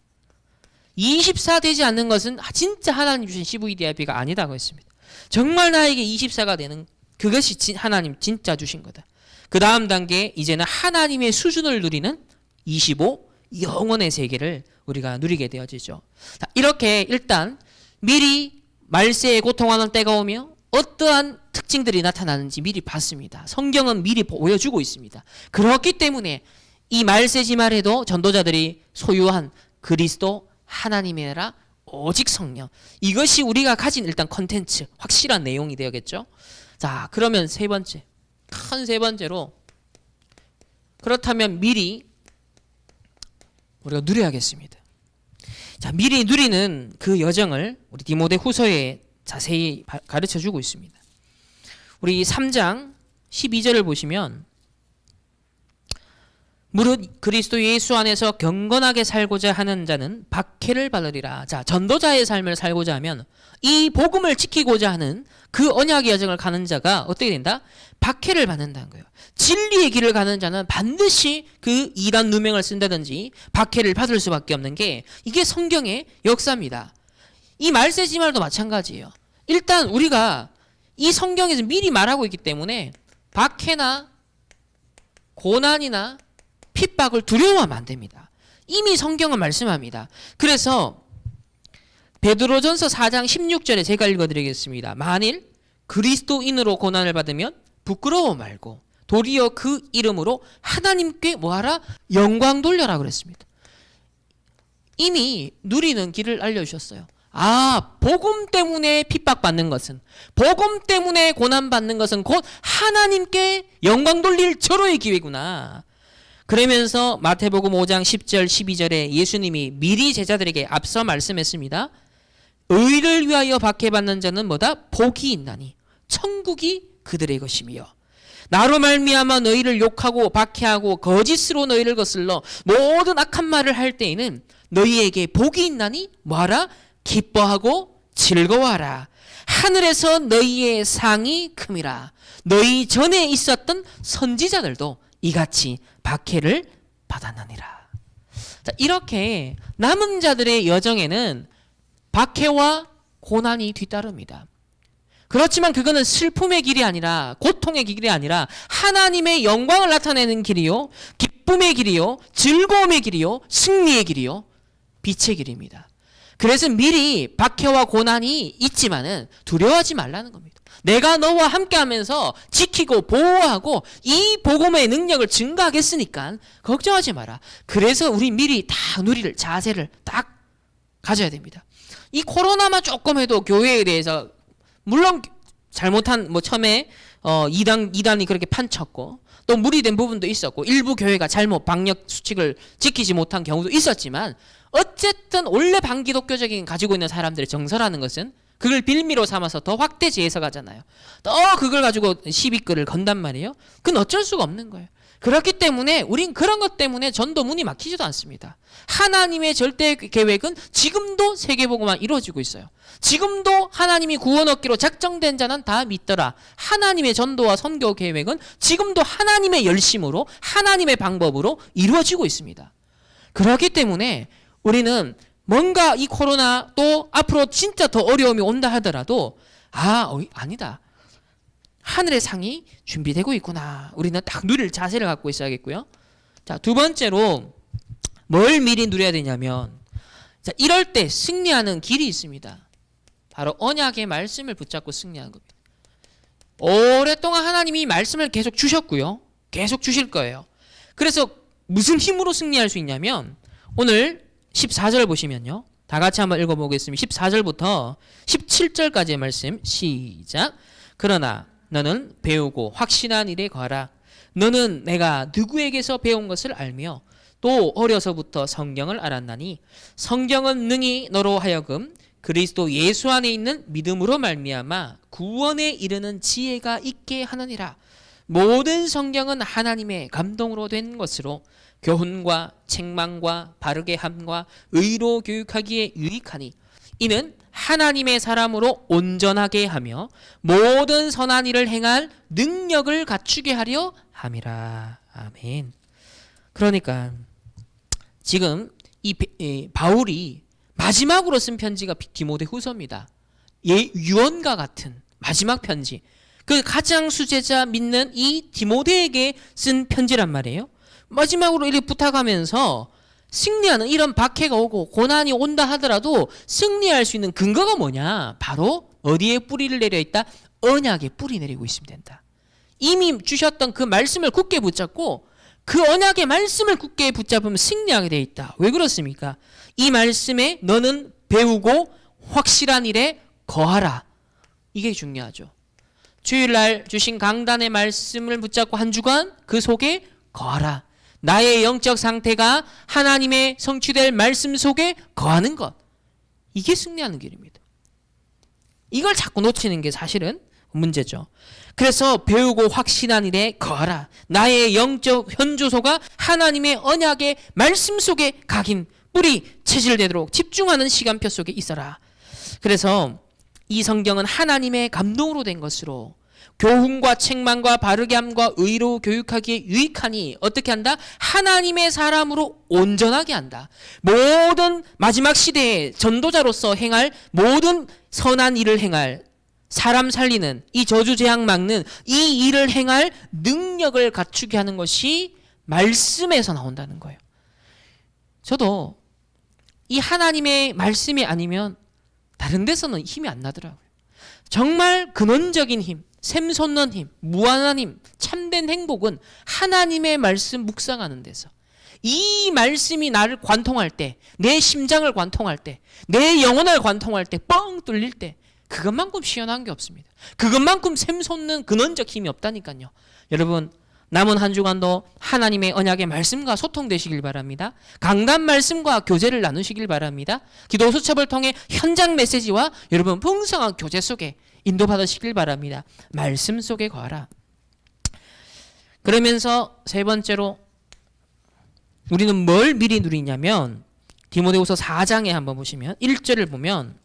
24 되지 않는 것은 진짜 하나님 주신 CVDIP가 아니다고 했습니다. 정말 나에게 24가 되는, 그것이 하나님 진짜 주신 거다. 그 다음 단계, 이제는 하나님의 수준을 누리는 25 영원의 세계를 우리가 누리게 되어지죠. 자, 이렇게 일단 미리 말세에 고통하는 때가 오며 어떠한 특징들이 나타나는지 미리 봤습니다. 성경은 미리 보여주고 있습니다. 그렇기 때문에 이 말세지말에도 전도자들이 소유한 그리스도, 하나님의 나라, 오직 성령, 이것이 우리가 가진 일단 컨텐츠, 확실한 내용이 되겠죠. 자, 그러면 세 번째, 큰 세 번째로, 그렇다면 미리 우리가 누려야겠습니다. 자, 미리 누리는 그 여정을 우리 디모데 후서에 자세히 가르쳐 주고 있습니다. 우리 3장 12절을 보시면, 무릇 그리스도 예수 안에서 경건하게 살고자 하는 자는 박해를 받으리라. 자, 전도자의 삶을 살고자 하면 이 복음을 지키고자 하는 그 언약의 여정을 가는 자가 어떻게 된다? 박해를 받는다는 거예요. 진리의 길을 가는 자는 반드시 그 이단 누명을 쓴다든지 박해를 받을 수밖에 없는 게, 이게 성경의 역사입니다. 이 말세지말도 마찬가지예요. 일단 우리가 이 성경에서 미리 말하고 있기 때문에 박해나 고난이나 핍박을 두려워하면 안 됩니다. 이미 성경은 말씀합니다. 그래서 베드로전서 4장 16절에 제가 읽어드리겠습니다. 만일 그리스도인으로 고난을 받으면 부끄러워 말고 도리어 그 이름으로 하나님께 뭐하라? 영광 돌려라 그랬습니다. 이미 누리는 길을 알려주셨어요. 복음 때문에 핍박받는 것은, 복음 때문에 고난받는 것은 곧 하나님께 영광 돌릴 절호의 기회구나. 그러면서 마태복음 5장 10절 12절에 예수님이 미리 제자들에게 앞서 말씀했습니다. 의를 위하여 박해받는 자는 뭐다? 복이 있나니 천국이 그들의 것이며, 나로 말미암아 너희를 욕하고 박해하고 거짓으로 너희를 거슬러 모든 악한 말을 할 때에는 너희에게 복이 있나니 뭐하라? 기뻐하고 즐거워하라. 하늘에서 너희의 상이 큼이라. 너희 전에 있었던 선지자들도 이같이 박해를 받았느니라. 자, 이렇게 남은 자들의 여정에는 박해와 고난이 뒤따릅니다. 그렇지만 그거는 슬픔의 길이 아니라, 고통의 길이 아니라 하나님의 영광을 나타내는 길이요, 기쁨의 길이요, 즐거움의 길이요, 승리의 길이요, 빛의 길입니다. 그래서 미리 박해와 고난이 있지만은 두려워하지 말라는 겁니다. 내가 너와 함께하면서 지키고 보호하고 이 복음의 능력을 증가하겠으니까 걱정하지 마라. 그래서 우리 미리 다 누릴 자세를 딱 가져야 됩니다. 이 코로나만 조금 해도 교회에 대해서, 물론 잘못한 처음에 이단이 그렇게 판쳤고 또 무리된 부분도 있었고 일부 교회가 잘못 방역 수칙을 지키지 못한 경우도 있었지만, 어쨌든 원래 반기독교적인 가지고 있는 사람들의 정서라는 것은 그걸 빌미로 삼아서 더 확대지해서 가잖아요. 또 그걸 가지고 시비글을 건단 말이에요. 그건 어쩔 수가 없는 거예요. 그렇기 때문에 우린 그런 것 때문에 전도 문이 막히지도 않습니다. 하나님의 절대 계획은 지금도 세계복음만 이루어지고 있어요. 지금도 하나님이 구원 얻기로 작정된 자는 다 믿더라. 하나님의 전도와 선교 계획은 지금도 하나님의 열심으로, 하나님의 방법으로 이루어지고 있습니다. 그렇기 때문에 우리는 뭔가 이 코로나 또 앞으로 진짜 더 어려움이 온다 하더라도 아니다. 하늘의 상이 준비되고 있구나. 우리는 딱 누릴 자세를 갖고 있어야겠고요. 자, 두 번째로 뭘 미리 누려야 되냐면, 자, 이럴 때 승리하는 길이 있습니다. 바로 언약의 말씀을 붙잡고 승리하는 겁니다. 오랫동안 하나님이 말씀을 계속 주셨고요. 계속 주실 거예요. 그래서 무슨 힘으로 승리할 수 있냐면, 오늘 14절 보시면요. 다 같이 한번 읽어보겠습니다. 14절부터 17절까지의 말씀 시작. 그러나 너는 배우고 확신한 일에 거하라. 너는 내가 누구에게서 배운 것을 알며 또 어려서부터 성경을 알았나니 성경은 능히 너로 하여금 그리스도 예수 안에 있는 믿음으로 말미암아 구원에 이르는 지혜가 있게 하느니라. 모든 성경은 하나님의 감동으로 된 것으로 교훈과 책망과 바르게 함과 의로 교육하기에 유익하니 이는 하나님의 사람으로 온전하게 하며 모든 선한 일을 행할 능력을 갖추게 하려 함이라. 아멘. 그러니까 지금 이 바울이 마지막으로 쓴 편지가 디모데후서입니다. 유언과 같은 마지막 편지. 그 가장 수제자 믿는 이 디모데에게 쓴 편지란 말이에요. 마지막으로 이렇게 부탁하면서 승리하는, 이런 박해가 오고 고난이 온다 하더라도 승리할 수 있는 근거가 뭐냐? 바로 어디에 뿌리를 내려 있다? 언약에 뿌리 내리고 있으면 된다. 이미 주셨던 그 말씀을 굳게 붙잡고 그 언약의 말씀을 굳게 붙잡으면 승리하게 돼 있다. 왜 그렇습니까? 이 말씀에 너는 배우고 확실한 일에 거하라. 이게 중요하죠. 주일날 주신 강단의 말씀을 붙잡고 한 주간 그 속에 거하라. 나의 영적 상태가 하나님의 성취될 말씀 속에 거하는 것. 이게 승리하는 길입니다. 이걸 자꾸 놓치는 게 사실은 문제죠. 그래서 배우고 확신한 일에 거하라. 나의 영적 현주소가 하나님의 언약의 말씀 속에 각인, 뿌리 체질되도록 집중하는 시간표 속에 있어라. 그래서 이 성경은 하나님의 감동으로 된 것으로 교훈과 책망과 바르게 함과 의로 교육하기에 유익하니 어떻게 한다? 하나님의 사람으로 온전하게 한다. 모든 마지막 시대의 전도자로서 행할 모든 선한 일을 행할, 사람 살리는, 이 저주재앙 막는 이 일을 행할 능력을 갖추게 하는 것이 말씀에서 나온다는 거예요. 저도 이 하나님의 말씀이 아니면 다른 데서는 힘이 안 나더라고요. 정말 근원적인 힘, 샘솟는 힘, 무한한 힘, 참된 행복은 하나님의 말씀 묵상하는 데서, 이 말씀이 나를 관통할 때, 내 심장을 관통할 때, 내 영혼을 관통할 때, 뻥 뚫릴 때 그것만큼 시원한 게 없습니다. 그것만큼 샘솟는 근원적 힘이 없다니까요. 여러분 남은 한 주간도 하나님의 언약의 말씀과 소통되시길 바랍니다. 강단 말씀과 교제를 나누시길 바랍니다. 기도 수첩을 통해 현장 메시지와 여러분 풍성한 교제 속에 인도받으시길 바랍니다. 말씀 속에 거하라. 그러면서 세 번째로 우리는 뭘 미리 누리냐면 디모데후서 4장에 한번 보시면 1절을 보면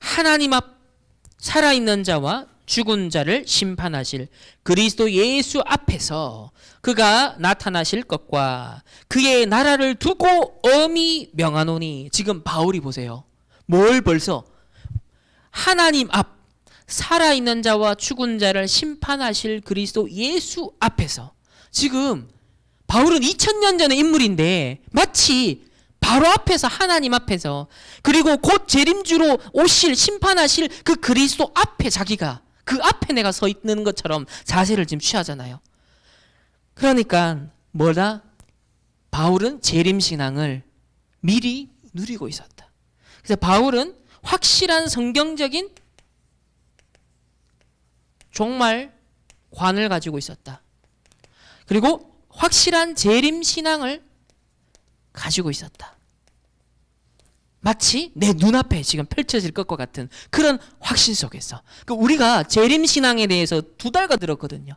하나님 앞 살아있는 자와 죽은 자를 심판하실 그리스도 예수 앞에서 그가 나타나실 것과 그의 나라를 두고 엄히 명하노니. 지금 바울이 보세요. 뭘 벌써 하나님 앞 살아있는 자와 죽은 자를 심판하실 그리스도 예수 앞에서. 지금 바울은 2000년 전의 인물인데 마치 바로 앞에서 하나님 앞에서 그리고 곧 재림주로 오실 심판하실 그 그리스도 앞에 자기가 그 앞에 내가 서 있는 것처럼 자세를 지금 취하잖아요. 그러니까 뭐다? 바울은 재림신앙을 미리 누리고 있었다. 그래서 바울은 확실한 성경적인 종말 관을 가지고 있었다. 그리고 확실한 재림신앙을 가지고 있었다. 마치 내 눈앞에 지금 펼쳐질 것과 같은 그런 확신 속에서. 우리가 재림신앙에 대해서 2달가 들었거든요.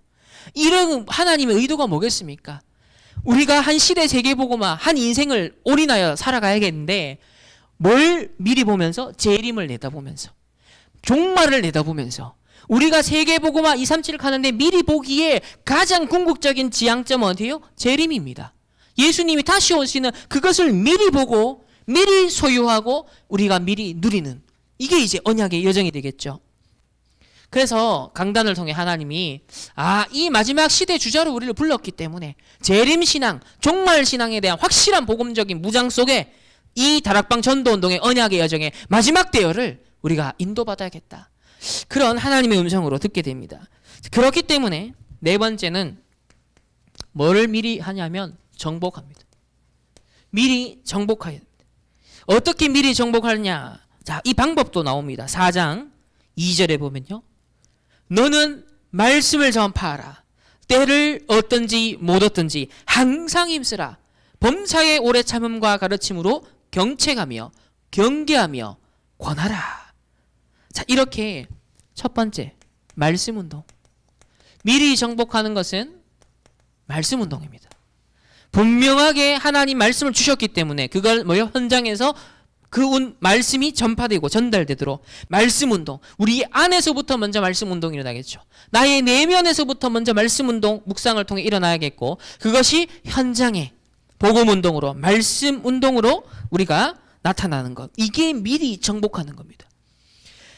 이런 하나님의 의도가 뭐겠습니까? 우리가 한 시대 세계보고마 한 인생을 올인하여 살아가야겠는데 뭘 미리 보면서? 재림을 내다보면서, 종말을 내다보면서 우리가 세계보고마 237 가는데 미리 보기에 가장 궁극적인 지향점은 어디예요? 재림입니다. 예수님이 다시 오시는 그것을 미리 보고 미리 소유하고 우리가 미리 누리는, 이게 이제 언약의 여정이 되겠죠. 그래서 강단을 통해 하나님이 이 마지막 시대 주자로 우리를 불렀기 때문에 재림신앙, 종말신앙에 대한 확실한 복음적인 무장 속에 이 다락방 전도운동의 언약의 여정의 마지막 대열을 우리가 인도받아야겠다. 그런 하나님의 음성으로 듣게 됩니다. 그렇기 때문에 네 번째는 뭐를 미리 하냐면 정복합니다. 미리 정복해야 됩니다. 어떻게 미리 정복하느냐? 자, 이 방법도 나옵니다. 4장 2절에 보면요. 너는 말씀을 전파하라. 때를 얻든지 못 얻든지 항상 힘쓰라. 범사의 오래 참음과 가르침으로 경책하며 경계하며 권하라. 자, 이렇게 첫 번째 말씀 운동. 미리 정복하는 것은 말씀 운동입니다. 분명하게 하나님 말씀을 주셨기 때문에 그걸 현장에서 그 말씀이 전파되고 전달되도록 말씀 운동. 우리 안에서부터 먼저 말씀 운동이 일어나겠죠. 나의 내면에서부터 먼저 말씀 운동, 묵상을 통해 일어나야겠고, 그것이 현장의 복음 운동으로, 말씀 운동으로 우리가 나타나는 것. 이게 미리 정복하는 겁니다.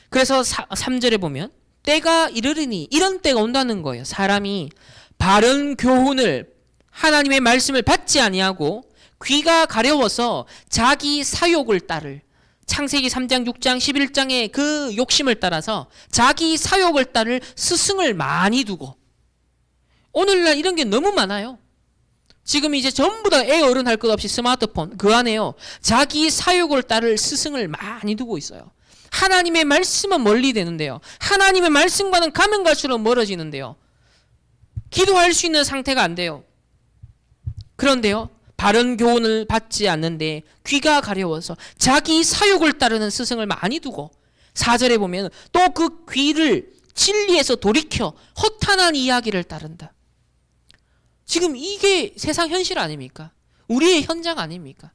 그래서 3절에 보면 때가 이르리니, 이런 때가 온다는 거예요. 사람이 바른 교훈을, 하나님의 말씀을 받지 아니하고 귀가 가려워서 자기 사욕을 따를, 창세기 3장, 6장, 11장의 그 욕심을 따라서 자기 사욕을 따를 스승을 많이 두고, 오늘날 이런 게 너무 많아요. 지금 이제 전부 다 애 어른 할 것 없이 스마트폰 그 안에요. 자기 사욕을 따를 스승을 많이 두고 있어요. 하나님의 말씀은 멀리 되는데요. 하나님의 말씀과는 가면 갈수록 멀어지는데요. 기도할 수 있는 상태가 안 돼요. 그런데요, 바른 교훈을 받지 않는데 귀가 가려워서 자기 사욕을 따르는 스승을 많이 두고, 4절에 보면 또 그 귀를 진리에서 돌이켜 허탄한 이야기를 따른다. 지금 이게 세상 현실 아닙니까? 우리의 현장 아닙니까?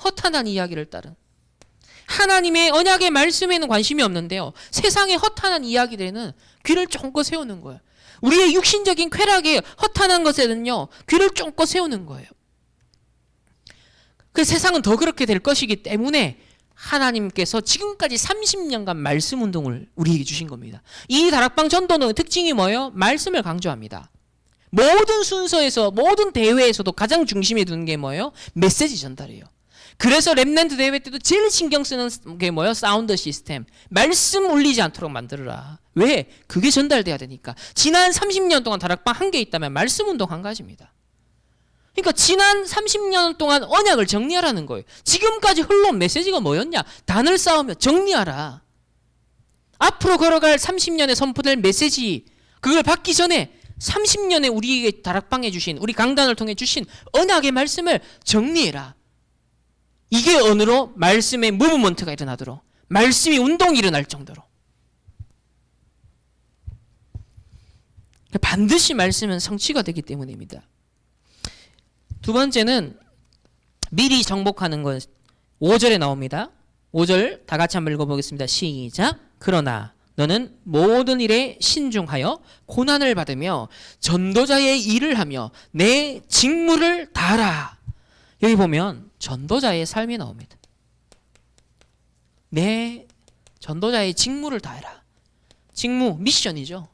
허탄한 이야기를 따른. 하나님의 언약의 말씀에는 관심이 없는데요, 세상의 허탄한 이야기들에는 귀를 쫑긋 세우는 거예요. 우리의 육신적인 쾌락에 허탄한 것에는요 귀를 쫑긋 세우는 거예요. 그 세상은 더 그렇게 될 것이기 때문에 하나님께서 지금까지 30년간 말씀 운동을 우리에게 주신 겁니다. 이 다락방 전도는 특징이 뭐예요? 말씀을 강조합니다. 모든 순서에서, 모든 대회에서도 가장 중심에 두는 게 뭐예요? 메시지 전달이에요. 그래서 랩런트 대회 때도 제일 신경 쓰는 게 뭐예요? 사운드 시스템. 말씀 울리지 않도록 만들어라. 왜? 그게 전달돼야 되니까. 지난 30년 동안 다락방 한 개 있다면 말씀 운동 한 가지입니다. 그러니까 지난 30년 동안 언약을 정리하라는 거예요. 지금까지 흘러온 메시지가 뭐였냐? 단을 쌓으며 정리하라. 앞으로 걸어갈 30년에 선포될 메시지, 그걸 받기 전에 30년에 우리에게 다락방해 주신, 우리 강단을 통해 주신 언약의 말씀을 정리해라. 이게 언어로 말씀의 무브먼트가 일어나도록, 말씀이 운동이 일어날 정도로. 반드시 말씀은 성취가 되기 때문입니다. 두 번째는 미리 정복하는 것. 5절에 나옵니다. 5절 다 같이 한번 읽어보겠습니다. 시작. 그러나 너는 모든 일에 신중하여 고난을 받으며 전도자의 일을 하며 내 직무를 다하라. 여기 보면 전도자의 삶이 나옵니다. 내 전도자의 직무를 다해라. 직무, 미션이죠.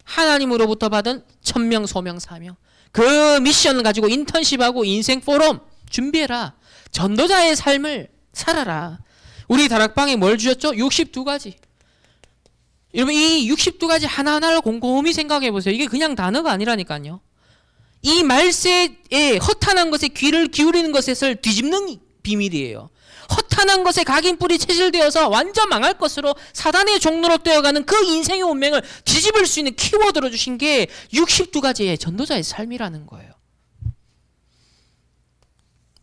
하나님으로부터 받은 천명, 소명, 사명. 그 미션을 가지고 인턴십하고 인생 포럼 준비해라. 전도자의 삶을 살아라. 우리 다락방에 뭘 주셨죠? 62가지. 여러분, 이 62가지 하나하나를 곰곰이 생각해 보세요. 이게 그냥 단어가 아니라니까요. 이 말세에 허탄한 것에 귀를 기울이는 것을 뒤집는 비밀이에요. 허탄한 것에 각인뿔이 체질되어서 완전 망할 것으로 사단의 종로로 되어가는 그 인생의 운명을 뒤집을 수 있는 키워드로 주신 게 62가지의 전도자의 삶이라는 거예요.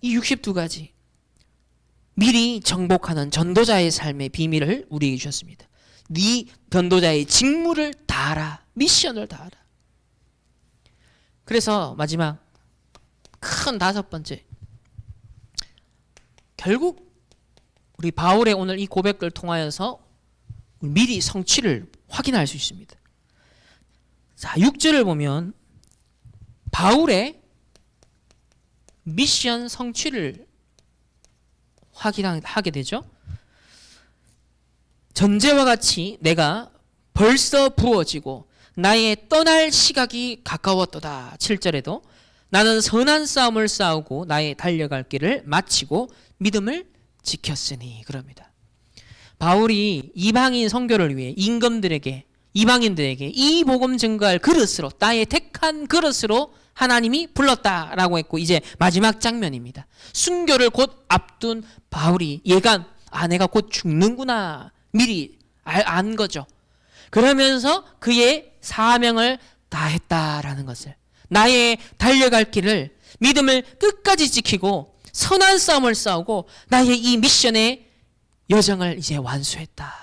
이 62가지 미리 정복하는 전도자의 삶의 비밀을 우리에게 주셨습니다. 네 전도자의 직무를 다하라. 미션을 다하라. 그래서 마지막 큰 5번째, 결국 우리 바울의 오늘 이 고백을 통하여서 미리 성취를 확인할 수 있습니다. 자, 6절을 보면 바울의 미션 성취를 확인하게 되죠. 전제와 같이 내가 벌써 부어지고 나의 떠날 시각이 가까웠도다. 7절에도 나는 선한 싸움을 싸우고 나의 달려갈 길을 마치고 믿음을 지켰으니 그럽니다. 바울이 이방인 선교를 위해 임금들에게, 이방인들에게 이 복음 증거할 그릇으로, 나의 택한 그릇으로 하나님이 불렀다라고 했고, 이제 마지막 장면입니다. 순교를 곧 앞둔 바울이 예감, 내가 곧 죽는구나 미리 안 거죠. 그러면서 그의 사명을 다했다라는 것을, 나의 달려갈 길을, 믿음을 끝까지 지키고 선한 싸움을 싸우고 나의 이 미션의 여정을 이제 완수했다.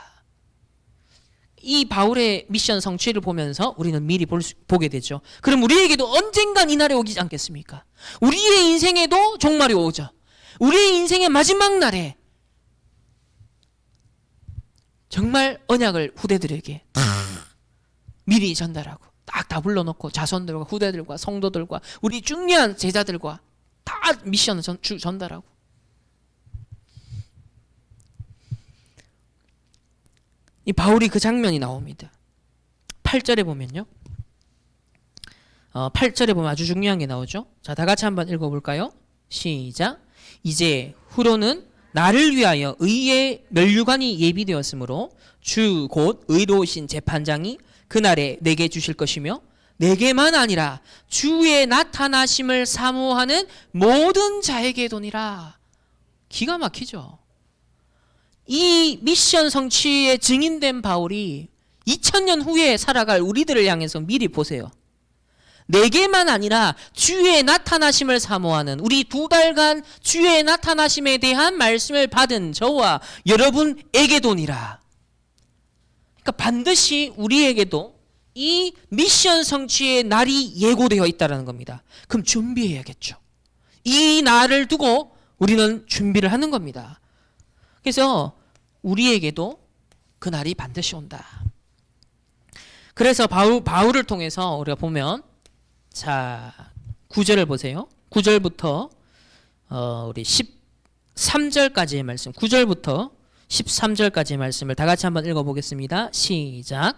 이 바울의 미션 성취를 보면서 우리는 미리 보게 되죠. 그럼 우리에게도 언젠간 이 날이 오지 않겠습니까? 우리의 인생에도 종말이 오죠. 우리의 인생의 마지막 날에 정말 언약을 후대들에게 미리 전달하고 딱 다 불러놓고 자손들과 후대들과 성도들과 우리 중요한 제자들과 다 미션을 전달하고. 이 바울이 그 장면이 나옵니다. 8절에 보면요. 8절에 보면 아주 중요한 게 나오죠. 자, 다 같이 한번 읽어볼까요? 시작. 이제 후로는 나를 위하여 의의 면류관이 예비되었으므로 주 곧 의로우신 재판장이 그날에 내게 주실 것이며 내게만 아니라 주의 나타나심을 사모하는 모든 자에게 도니라. 기가 막히죠. 이 미션 성취의 증인된 바울이 2000년 후에 살아갈 우리들을 향해서 미리 보세요. 내게만 아니라 주의 나타나심을 사모하는, 우리 2달간 주의 나타나심에 대한 말씀을 받은 저와 여러분에게도니라. 그러니까 반드시 우리에게도 이 미션 성취의 날이 예고되어 있다는 겁니다. 그럼 준비해야겠죠. 이 날을 두고 우리는 준비를 하는 겁니다. 그래서 우리에게도 그 날이 반드시 온다. 그래서 바울을 통해서 우리가 보면, 자, 9절을 보세요. 9절부터 우리 13절까지의 말씀, 9절부터 13절까지의 말씀을 다 같이 한번 읽어보겠습니다. 시작.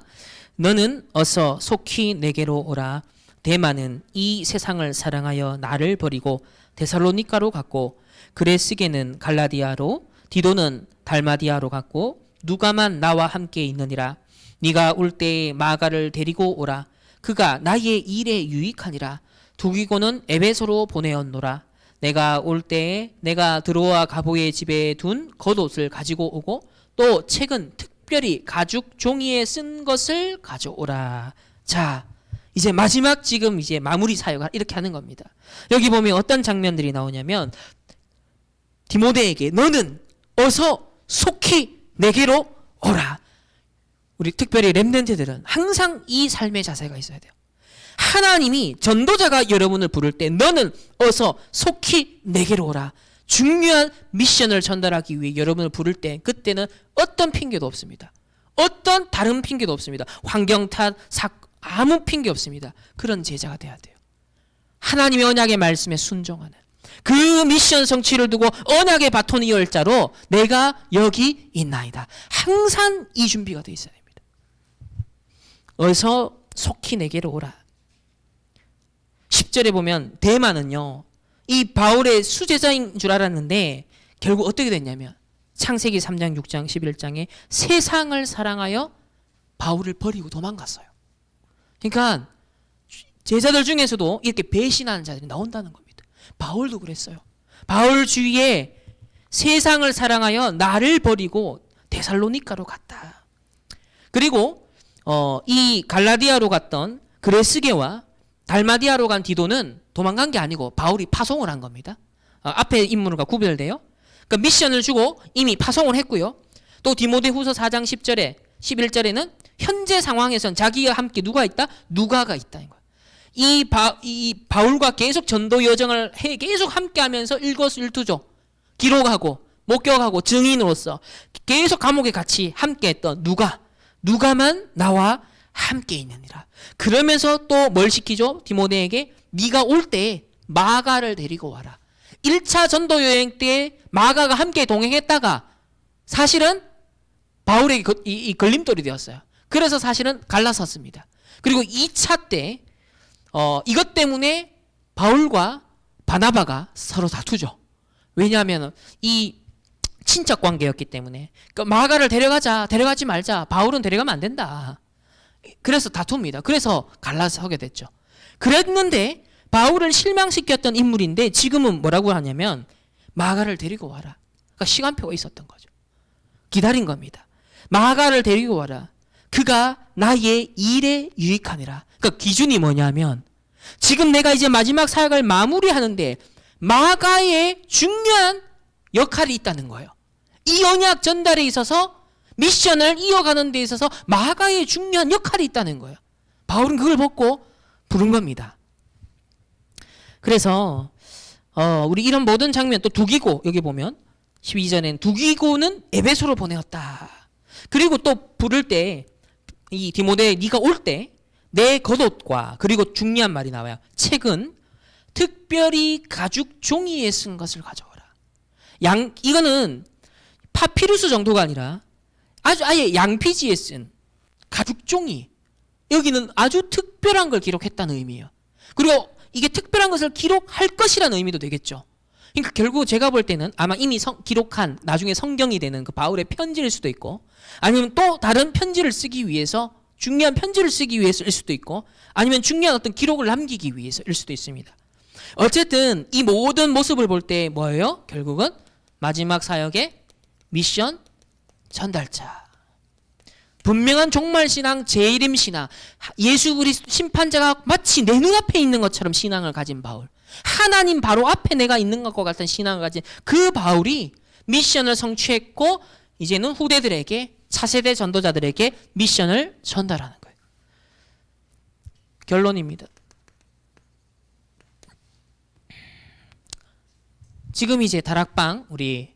너는 어서 속히 내게로 오라. 데마는 이 세상을 사랑하여 나를 버리고 데살로니가로 갔고, 그레스게는 갈라디아로, 디도는 달마디아로 갔고, 누가만 나와 함께 있느니라. 네가 올 때에 마가를 데리고 오라. 그가 나의 일에 유익하니라. 두기고는 에베소로 보내었노라. 내가 올 때에 내가 드로아 가보의 집에 둔 겉옷을 가지고 오고 또 책은 특별히 가죽 종이에 쓴 것을 가져오라. 자, 이제 마지막 지금 이제 마무리 사역을 이렇게 하는 겁니다. 여기 보면 어떤 장면들이 나오냐면 디모데에게 너는 어서 속히 내게로 오라. 우리 특별히 렘넌트들은 항상 이 삶의 자세가 있어야 돼요. 하나님이 전도자가 여러분을 부를 때 너는 어서 속히 내게로 오라. 중요한 미션을 전달하기 위해 여러분을 부를 때 그때는 어떤 핑계도 없습니다. 어떤 다른 핑계도 없습니다. 환경 탓, 아무 핑계 없습니다. 그런 제자가 돼야 돼요. 하나님의 언약의 말씀에 순종하는 그 미션 성취를 두고 언약의 바톤 이을 자로 내가 여기 있나이다. 항상 이 준비가 돼 있어야 됩니다. 어서 속히 내게로 오라. 10절에 보면 데마는요, 이 바울의 수제자인 줄 알았는데 결국 어떻게 됐냐면 창세기 3장, 6장, 11장에 세상을 사랑하여 바울을 버리고 도망갔어요. 그러니까 제자들 중에서도 이렇게 배신하는 자들이 나온다는 겁니다. 바울도 그랬어요. 바울 주위에 세상을 사랑하여 나를 버리고 데살로니가로 갔다. 그리고 이 갈라디아로 갔던 그레스게와 달마디아로 간 디도는 도망간 게 아니고 바울이 파송을 한 겁니다. 앞에 인물과 구별돼요. 그러니까 미션을 주고 이미 파송을 했고요. 또 디모데후서 4장 10절에 11절에는 현재 상황에선 자기와 함께 누가 있다? 누가가 있다는 거예요. 이 바울과 계속 전도 여정을 계속 함께하면서 일거수일투족 기록하고 목격하고 증인으로서 계속 감옥에 같이 함께했던 누가만 나와 함께 있느니라. 그러면서 또 뭘 시키죠? 디모데에게 네가 올 때 마가를 데리고 와라. 1차 전도 여행 때 마가가 함께 동행했다가 사실은 바울에게 이 걸림돌이 되었어요. 그래서 사실은 갈라섰습니다. 그리고 2차 때 이것 때문에 바울과 바나바가 서로 다투죠. 왜냐하면 이 친척 관계였기 때문에. 그러니까 마가를 데려가지 말자. 바울은 데려가면 안 된다. 그래서 다툽니다. 그래서 갈라서게 됐죠. 그랬는데 바울을 실망시켰던 인물인데 지금은 뭐라고 하냐면 마가를 데리고 와라. 그러니까 시간표가 있었던 거죠. 기다린 겁니다. 마가를 데리고 와라. 그가 나의 일에 유익하니라. 그러니까 기준이 뭐냐면 지금 내가 이제 마지막 사역을 마무리하는데 마가의 중요한 역할이 있다는 거예요. 이 언약 전달에 있어서 미션을 이어가는 데 있어서 마가의 중요한 역할이 있다는 거예요. 바울은 그걸 보고 부른 겁니다. 그래서 우리 이런 모든 장면 또 두기고 여기 보면 12절엔 두기고는 에베소로 보내었다. 그리고 또 부를 때 이 디모데 네가 올 때 내 겉옷과 그리고 중요한 말이 나와요. 책은 특별히 가죽 종이에 쓴 것을 가져오라. 이거는 파피루스 정도가 아니라 아예 양피지에 쓴 가죽 종이. 여기는 아주 특별한 걸 기록했다는 의미예요. 그리고 이게 특별한 것을 기록할 것이라는 의미도 되겠죠. 그러니까 결국 제가 볼 때는 아마 이미 기록한 나중에 성경이 되는 그 바울의 편지일 수도 있고 아니면 또 다른 편지를 쓰기 위해서 중요한 편지를 쓰기 위해서일 수도 있고 아니면 중요한 어떤 기록을 남기기 위해서일 수도 있습니다. 어쨌든 이 모든 모습을 볼 때 뭐예요? 결국은 마지막 사역의 미션 전달자. 분명한 종말신앙, 재림신앙, 예수 그리스도 심판자가 마치 내 눈앞에 있는 것처럼 신앙을 가진 바울. 하나님 바로 앞에 내가 있는 것과 같은 신앙을 가진 그 바울이 미션을 성취했고 이제는 후대들에게 차세대 전도자들에게 미션을 전달하는 거예요. 결론입니다. 지금 이제 다락방 우리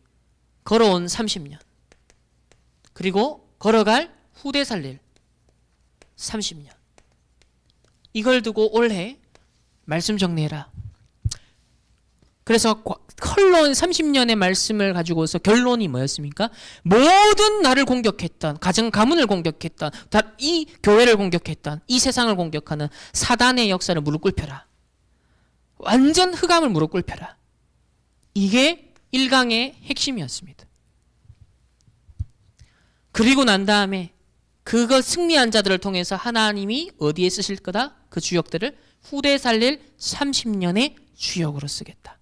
걸어온 30년 그리고 걸어갈 후대 살릴 30년 이걸 두고 올해 말씀 정리해라. 그래서 컬러온 30년의 말씀을 가지고서 결론이 뭐였습니까? 모든 나를 공격했던 가정 가문을 공격했던 이 교회를 공격했던 이 세상을 공격하는 사단의 역사를 무릎 꿇혀라. 완전 흑암을 무릎 꿇혀라. 이게 1강의 핵심이었습니다. 그리고 난 다음에 그거 승리한 자들을 통해서 하나님이 어디에 쓰실 거다? 그 주역들을 후대 살릴 30년의 주역으로 쓰겠다.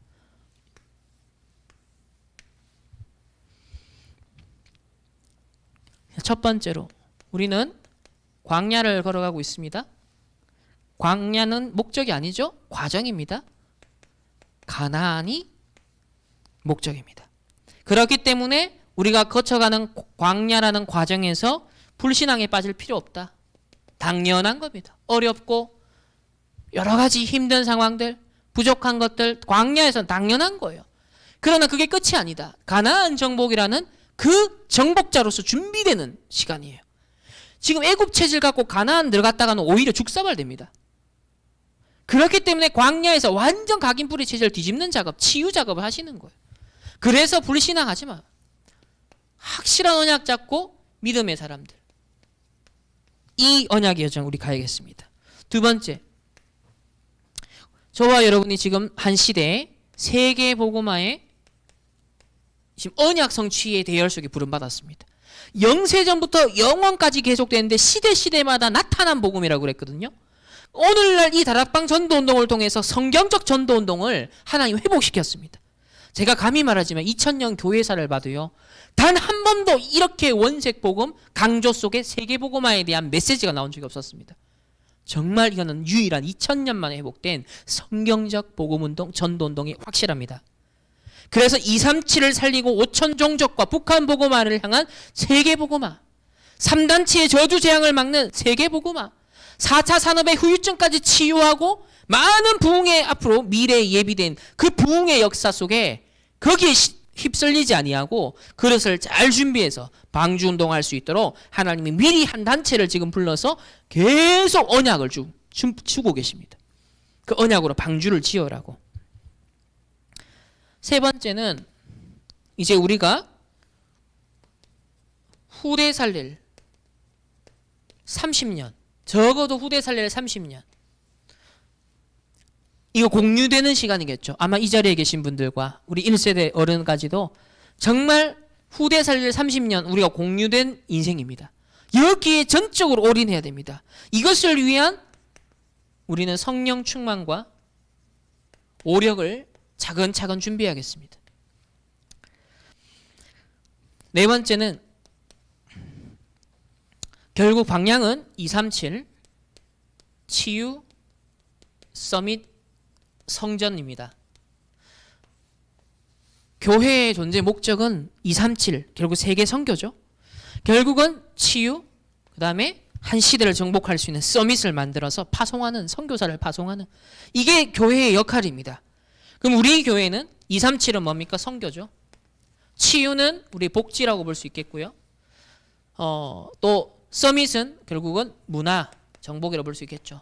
첫 번째로 우리는 광야를 걸어가고 있습니다. 광야는 목적이 아니죠. 과정입니다. 가나안이 목적입니다. 그렇기 때문에 우리가 거쳐가는 광야라는 과정에서 불신앙에 빠질 필요 없다. 당연한 겁니다. 어렵고 여러 가지 힘든 상황들, 부족한 것들, 광야에서는 당연한 거예요. 그러나 그게 끝이 아니다. 가나안 정복이라는 그 정복자로서 준비되는 시간이에요. 지금 애굽 체질 갖고 가나안 들어갔다가는 오히려 죽사발됩니다. 그렇기 때문에 광야에서 완전 각인뿌리 체질을 뒤집는 작업, 치유 작업을 하시는 거예요. 그래서 불신앙하지 마. 확실한 언약 잡고 믿음의 사람들. 이 언약의 여정 우리 가야겠습니다. 두 번째, 저와 여러분이 지금 한 시대에 세계 복음화의 지금 언약 성취의 대열 속에 부름받았습니다. 영세전부터 영원까지 계속되는데 시대마다 나타난 복음이라고 그랬거든요. 오늘날 이 다락방 전도운동을 통해서 성경적 전도운동을 하나님 회복시켰습니다. 제가 감히 말하지만 2000년 교회사를 봐도요, 단 한 번도 이렇게 원색 복음 강조 속에 세계 복음화에 대한 메시지가 나온 적이 없었습니다. 정말 이거는 유일한 2000년 만에 회복된 성경적 복음운동, 전도운동이 확실합니다. 그래서 237을 살리고 5000 종족과 북한 복음화를 향한 세계 복음화, 3단체의 저주 재앙을 막는 세계 복음화, 4차 산업의 후유증까지 치유하고 많은 부흥의 앞으로 미래에 예비된 그 부흥의 역사 속에 거기에 휩쓸리지 아니하고 그릇을 잘 준비해서 방주운동할 수 있도록 하나님이 미리 한 단체를 지금 불러서 계속 언약을 주고 계십니다. 그 언약으로 방주를 지어라고. 세 번째는 이제 우리가 후대 살릴 30년, 적어도 후대 살릴 30년, 이거 공유되는 시간이겠죠. 아마 이 자리에 계신 분들과 우리 1세대 어른까지도 정말 후대 살릴 30년 우리가 공유된 인생입니다. 여기에 전적으로 올인해야 됩니다. 이것을 위한 우리는 성령 충만과 오력을 차근차근 준비하겠습니다. 네 번째는 결국 방향은 237 치유 서밋 성전입니다. 교회의 존재 목적은 237 결국 세계 선교죠. 결국은 치유, 그 다음에 한 시대를 정복할 수 있는 서밋을 만들어서 파송하는, 선교사를 파송하는, 이게 교회의 역할입니다. 그럼 우리 교회는 237은 뭡니까? 선교죠. 치유는 우리 복지라고 볼 수 있겠고요. 또 서밋은 결국은 문화, 정복이라고 볼 수 있겠죠.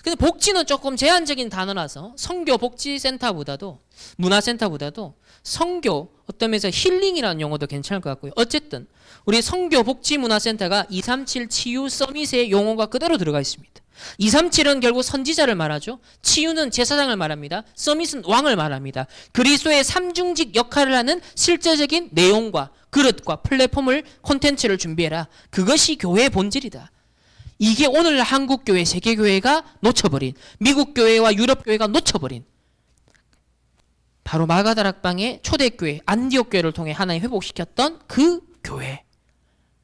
근데 복지는 조금 제한적인 단어라서 선교 복지센터보다도, 문화센터보다도 선교, 어떤 면에서 힐링이라는 용어도 괜찮을 것 같고요. 어쨌든 우리 선교 복지문화센터가 237 치유 서밋의 용어가 그대로 들어가 있습니다. 237은 결국 선지자를 말하죠. 치유는 제사장을 말합니다. 서밋은 왕을 말합니다. 그리스도의 삼중직 역할을 하는 실제적인 내용과 그릇과 플랫폼을, 콘텐츠를 준비해라. 그것이 교회의 본질이다. 이게 오늘 한국교회, 세계교회가 놓쳐버린, 미국교회와 유럽교회가 놓쳐버린 바로 마가다락방의 초대교회, 안디옥교회를 통해 하나님 회복시켰던 그 교회,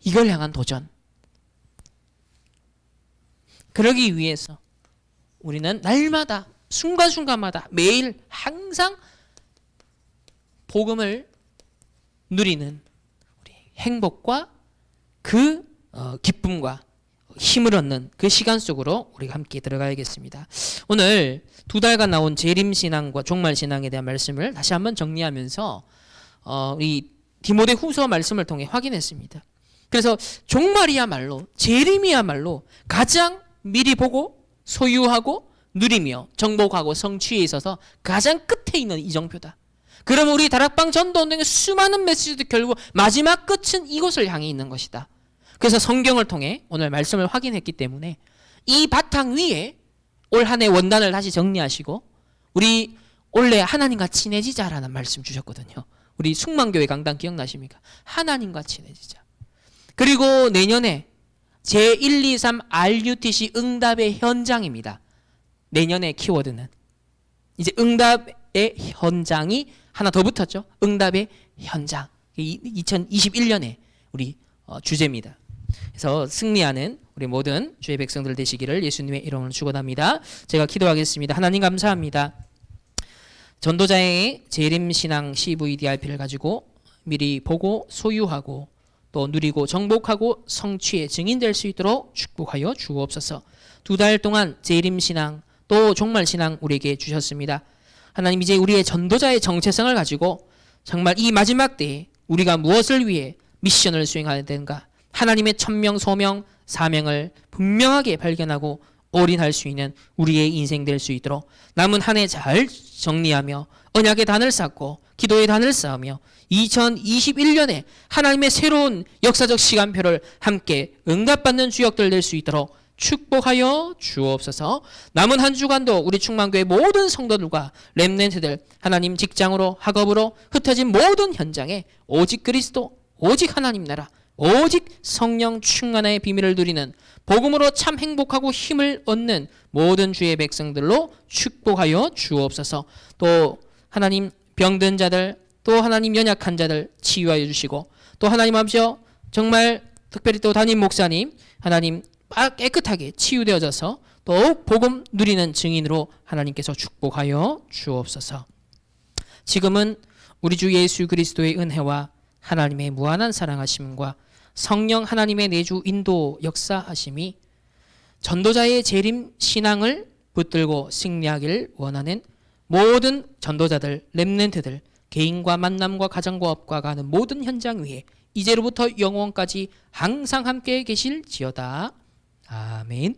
이걸 향한 도전. 그러기 위해서 우리는 날마다 순간순간마다 매일 항상 복음을 누리는 우리 행복과 그 기쁨과 힘을 얻는 그 시간 속으로 우리가 함께 들어가야겠습니다. 오늘 2달간 나온 재림신앙과 종말신앙에 대한 말씀을 다시 한번 정리하면서 이 디모데 후서 말씀을 통해 확인했습니다. 그래서 종말이야말로, 재림이야말로 가장 미리 보고 소유하고 누리며 정복하고 성취에 있어서 가장 끝에 있는 이정표다. 그러면 우리 다락방 전도운동의 수많은 메시지도 결국 마지막 끝은 이곳을 향해 있는 것이다. 그래서 성경을 통해 오늘 말씀을 확인했기 때문에 이 바탕 위에 올 한 해 원단을 다시 정리하시고, 우리 원래 하나님과 친해지자라는 말씀 주셨거든요. 우리 숙만교회 강단 기억나십니까? 하나님과 친해지자. 그리고 내년에 제123 RUTC 응답의 현장입니다. 내년의 키워드는 이제 응답의 현장이 하나 더 붙었죠. 응답의 현장. 2021년에 우리 주제입니다. 그래서 승리하는 우리 모든 주의 백성들 되시기를 예수님의 이름으로 축원합니다. 제가 기도하겠습니다. 하나님 감사합니다. 전도자의 재림신앙 CVDRP를 가지고 미리 보고 소유하고 또 누리고 정복하고 성취의 증인될 수 있도록 축복하여 주옵소서. 2달 동안 재림신앙 또 종말신앙 우리에게 주셨습니다. 하나님 이제 우리의 전도자의 정체성을 가지고 정말 이 마지막 때에 우리가 무엇을 위해 미션을 수행해야 되는가, 하나님의 천명 소명 사명을 분명하게 발견하고 올인할 수 있는 우리의 인생 될 수 있도록 남은 한 해 잘 정리하며 언약의 단을 쌓고 기도의 단을 쌓으며 2021년에 하나님의 새로운 역사적 시간표를 함께 응답받는 주역들 될 수 있도록 축복하여 주옵소서. 남은 한 주간도 우리 충만교회 모든 성도들과 렘넌트들 하나님 직장으로 학업으로 흩어진 모든 현장에 오직 그리스도 오직 하나님 나라 오직 성령 충만의 비밀을 누리는 복음으로 참 행복하고 힘을 얻는 모든 주의 백성들로 축복하여 주옵소서. 또 하나님 병든 자들 또 하나님 연약한 자들 치유하여 주시고 또 하나님 아버지여 정말 특별히 또 담임 목사님 하나님 깨끗하게 치유되어져서 더욱 복음 누리는 증인으로 하나님께서 축복하여 주옵소서. 지금은 우리 주 예수 그리스도의 은혜와 하나님의 무한한 사랑하심과 성령 하나님의 내주 인도 역사하심이 전도자의 재림 신앙을 붙들고 승리하길 원하는 모든 전도자들, 렘넌트들, 개인과 만남과 가정과 업과 가는 모든 현장 위에 이제로부터 영원까지 항상 함께 계실지어다. 아멘.